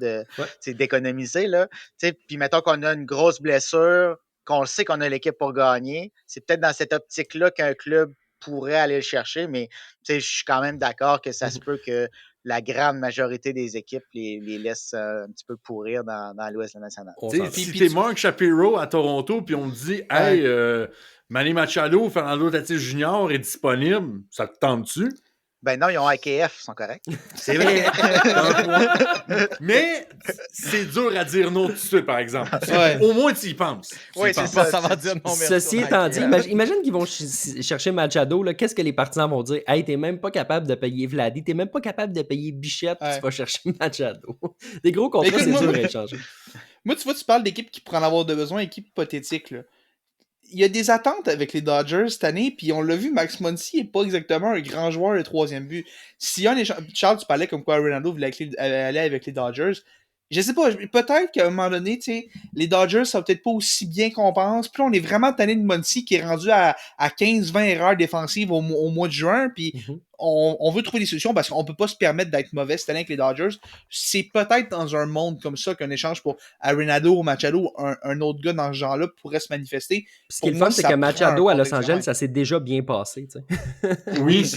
d'économiser. Là. Puis mettons qu'on a une grosse blessure, qu'on sait qu'on a l'équipe pour gagner. C'est peut-être dans cette optique-là qu'un club pourrait aller le chercher, mais je suis quand même d'accord que ça se peut que la grande majorité des équipes les laissent un petit peu pourrir dans l'Ouest national. Si t'es Mark Shapiro à Toronto puis on te dit « Hey, Manny Machado, Fernando Tatis Jr. est disponible, ça te tente-tu? » Ben non, ils ont AKF, ils sont corrects. C'est vrai. Mais c'est dur à dire non tout de suite, par exemple. Au moins, tu y penses. Oui, c'est ça. Ça va dire non, merci. Ceci étant dit, imagine qu'ils vont chercher Machado. Là, qu'est-ce que les partisans vont dire? Hey, t'es même pas capable de payer Vladdy, t'es même pas capable de payer Bichette, puis tu vas chercher Machado. Des gros contrats, c'est dur à échanger. Moi, tu vois, tu parles d'équipe qui pourrait en avoir de besoin, équipe hypothétique, là. Il y a des attentes avec les Dodgers cette année, puis on l'a vu, Max Muncy n'est pas exactement un grand joueur de troisième but. Si Charles, tu parlais comme quoi Ronaldo voulait aller avec les Dodgers. Je sais pas, peut-être qu'à un moment donné, les Dodgers sont peut-être pas aussi bien qu'on pense. Puis là, on est vraiment tanné de Muncy qui est rendu à 15-20 erreurs défensives au mois de juin. Puis on veut trouver des solutions parce qu'on peut pas se permettre d'être mauvais cette année avec les Dodgers. C'est peut-être dans un monde comme ça qu'un échange pour Arenado ou Machado, un autre gars dans ce genre-là, pourrait se manifester. Ce qui est le fun, c'est que Machado à Los Angeles, ça s'est déjà bien passé. Oui.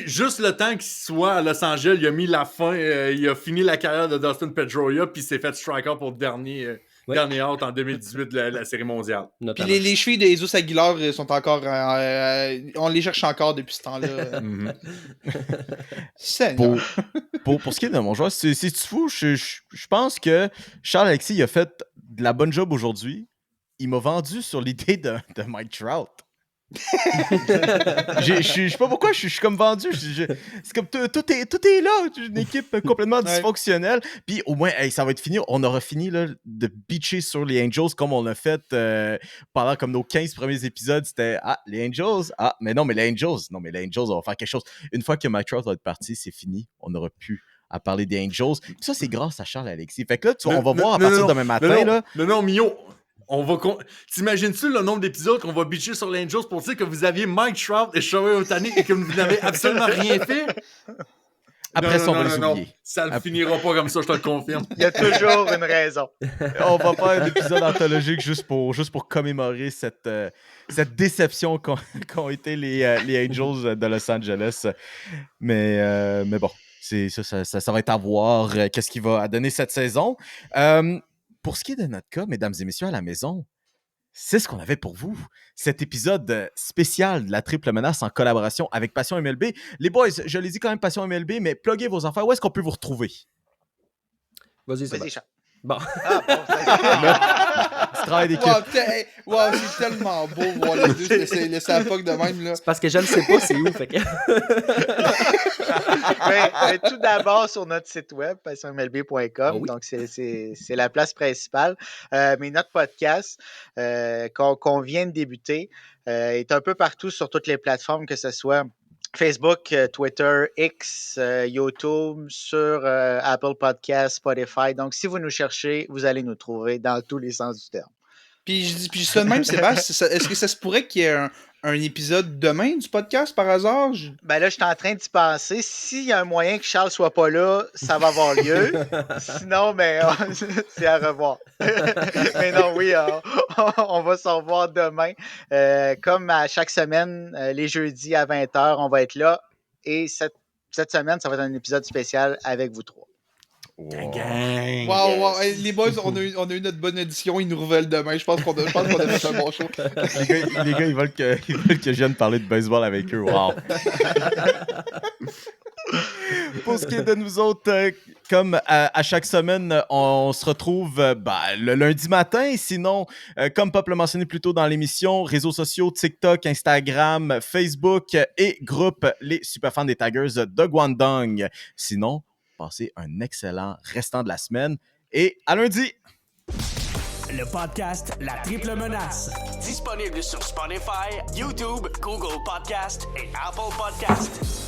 Juste le temps qu'il soit à Los Angeles, il a mis la fin, il a fini la carrière de Dustin Pedroia, puis il s'est fait striker pour le dernier Ouais. Dernier out en 2018 de la Série mondiale. Puis Notamment. les chevilles de Jesus Aguilar sont encore... on les cherche encore depuis ce temps-là. Seigneur. Pour ce qui est de mon joueur, c'est fou. Je pense que Charles-Alexis il a fait de la bonne job aujourd'hui. Il m'a vendu sur l'idée de Mike Trout. Je sais pas pourquoi, je suis comme vendu. C'est comme tout est là. Une équipe complètement dysfonctionnelle. Puis au moins, ça va être fini. On aura fini là, de bitcher sur les Angels comme on l'a fait pendant comme nos 15 premiers épisodes. C'était les Angels. Mais les Angels, on va faire quelque chose. Une fois que Mike Trout va être parti, c'est fini. On n'aura plus à parler des Angels. Puis ça, c'est grâce à Charles-Alexis. Fait que là, on va voir à partir de demain matin. Non, Mio. T'imagines-tu le nombre d'épisodes qu'on va bitcher sur les Angels pour dire que vous aviez Mike Trout et Shohei Ohtani et que vous n'avez absolument rien fait? Après ça, on va les oublier. Ça ne finira pas comme ça, je te le confirme. Il y a toujours une raison. On va faire un épisode anthologique juste pour commémorer cette déception qu'ont été les Angels de Los Angeles. Mais bon, ça va être à voir qu'est-ce qu'il va donner cette saison. Pour ce qui est de notre cas, mesdames et messieurs à la maison, c'est ce qu'on avait pour vous. Cet épisode spécial de la Triple Menace en collaboration avec Passion MLB. Les boys, je l'ai dit quand même Passion MLB, mais pluguez vos affaires. Où est-ce qu'on peut vous retrouver? Vas-y, c'est Charles. Bon. Tu travailles d'équipe. Wow, c'est tellement beau voir les deux laisser la POC de même. Là. C'est parce que je ne sais pas c'est où. Fait que... tout d'abord sur notre site web, passionmlb.com. Oui. Donc, c'est la place principale. Mais notre podcast qu'on vient de débuter est un peu partout sur toutes les plateformes, que ce soit Facebook, Twitter, X, YouTube, sur Apple Podcasts, Spotify. Donc, si vous nous cherchez, vous allez nous trouver dans tous les sens du terme. Puis je dis ça de même, Sébastien, est-ce que ça se pourrait qu'il y ait un épisode demain du podcast par hasard? Ben là, je suis en train d'y penser. S'il y a un moyen que Charles soit pas là, ça va avoir lieu. Sinon, c'est à revoir. Mais non, oui, on va se revoir demain. Comme à chaque semaine, les jeudis à 20h, on va être là. Et cette semaine, ça va être un épisode spécial avec vous trois. Wow. Wow. Hey, les boys, on a eu notre bonne édition. Ils nous révèlent demain. Je pense qu'on a fait un bon show. Les gars, ils veulent que je vienne parler de baseball avec eux. Wow. Pour ce qui est de nous autres, comme à chaque semaine, on se retrouve le lundi matin. Sinon, comme Pop l'a mentionné plus tôt dans l'émission, réseaux sociaux, TikTok, Instagram, Facebook et groupe Les Superfans des Tigers de Guangdong. Sinon, passez un excellent restant de la semaine et à lundi! Le podcast La Triple Menace. Disponible sur Spotify, YouTube, Google Podcast et Apple Podcast.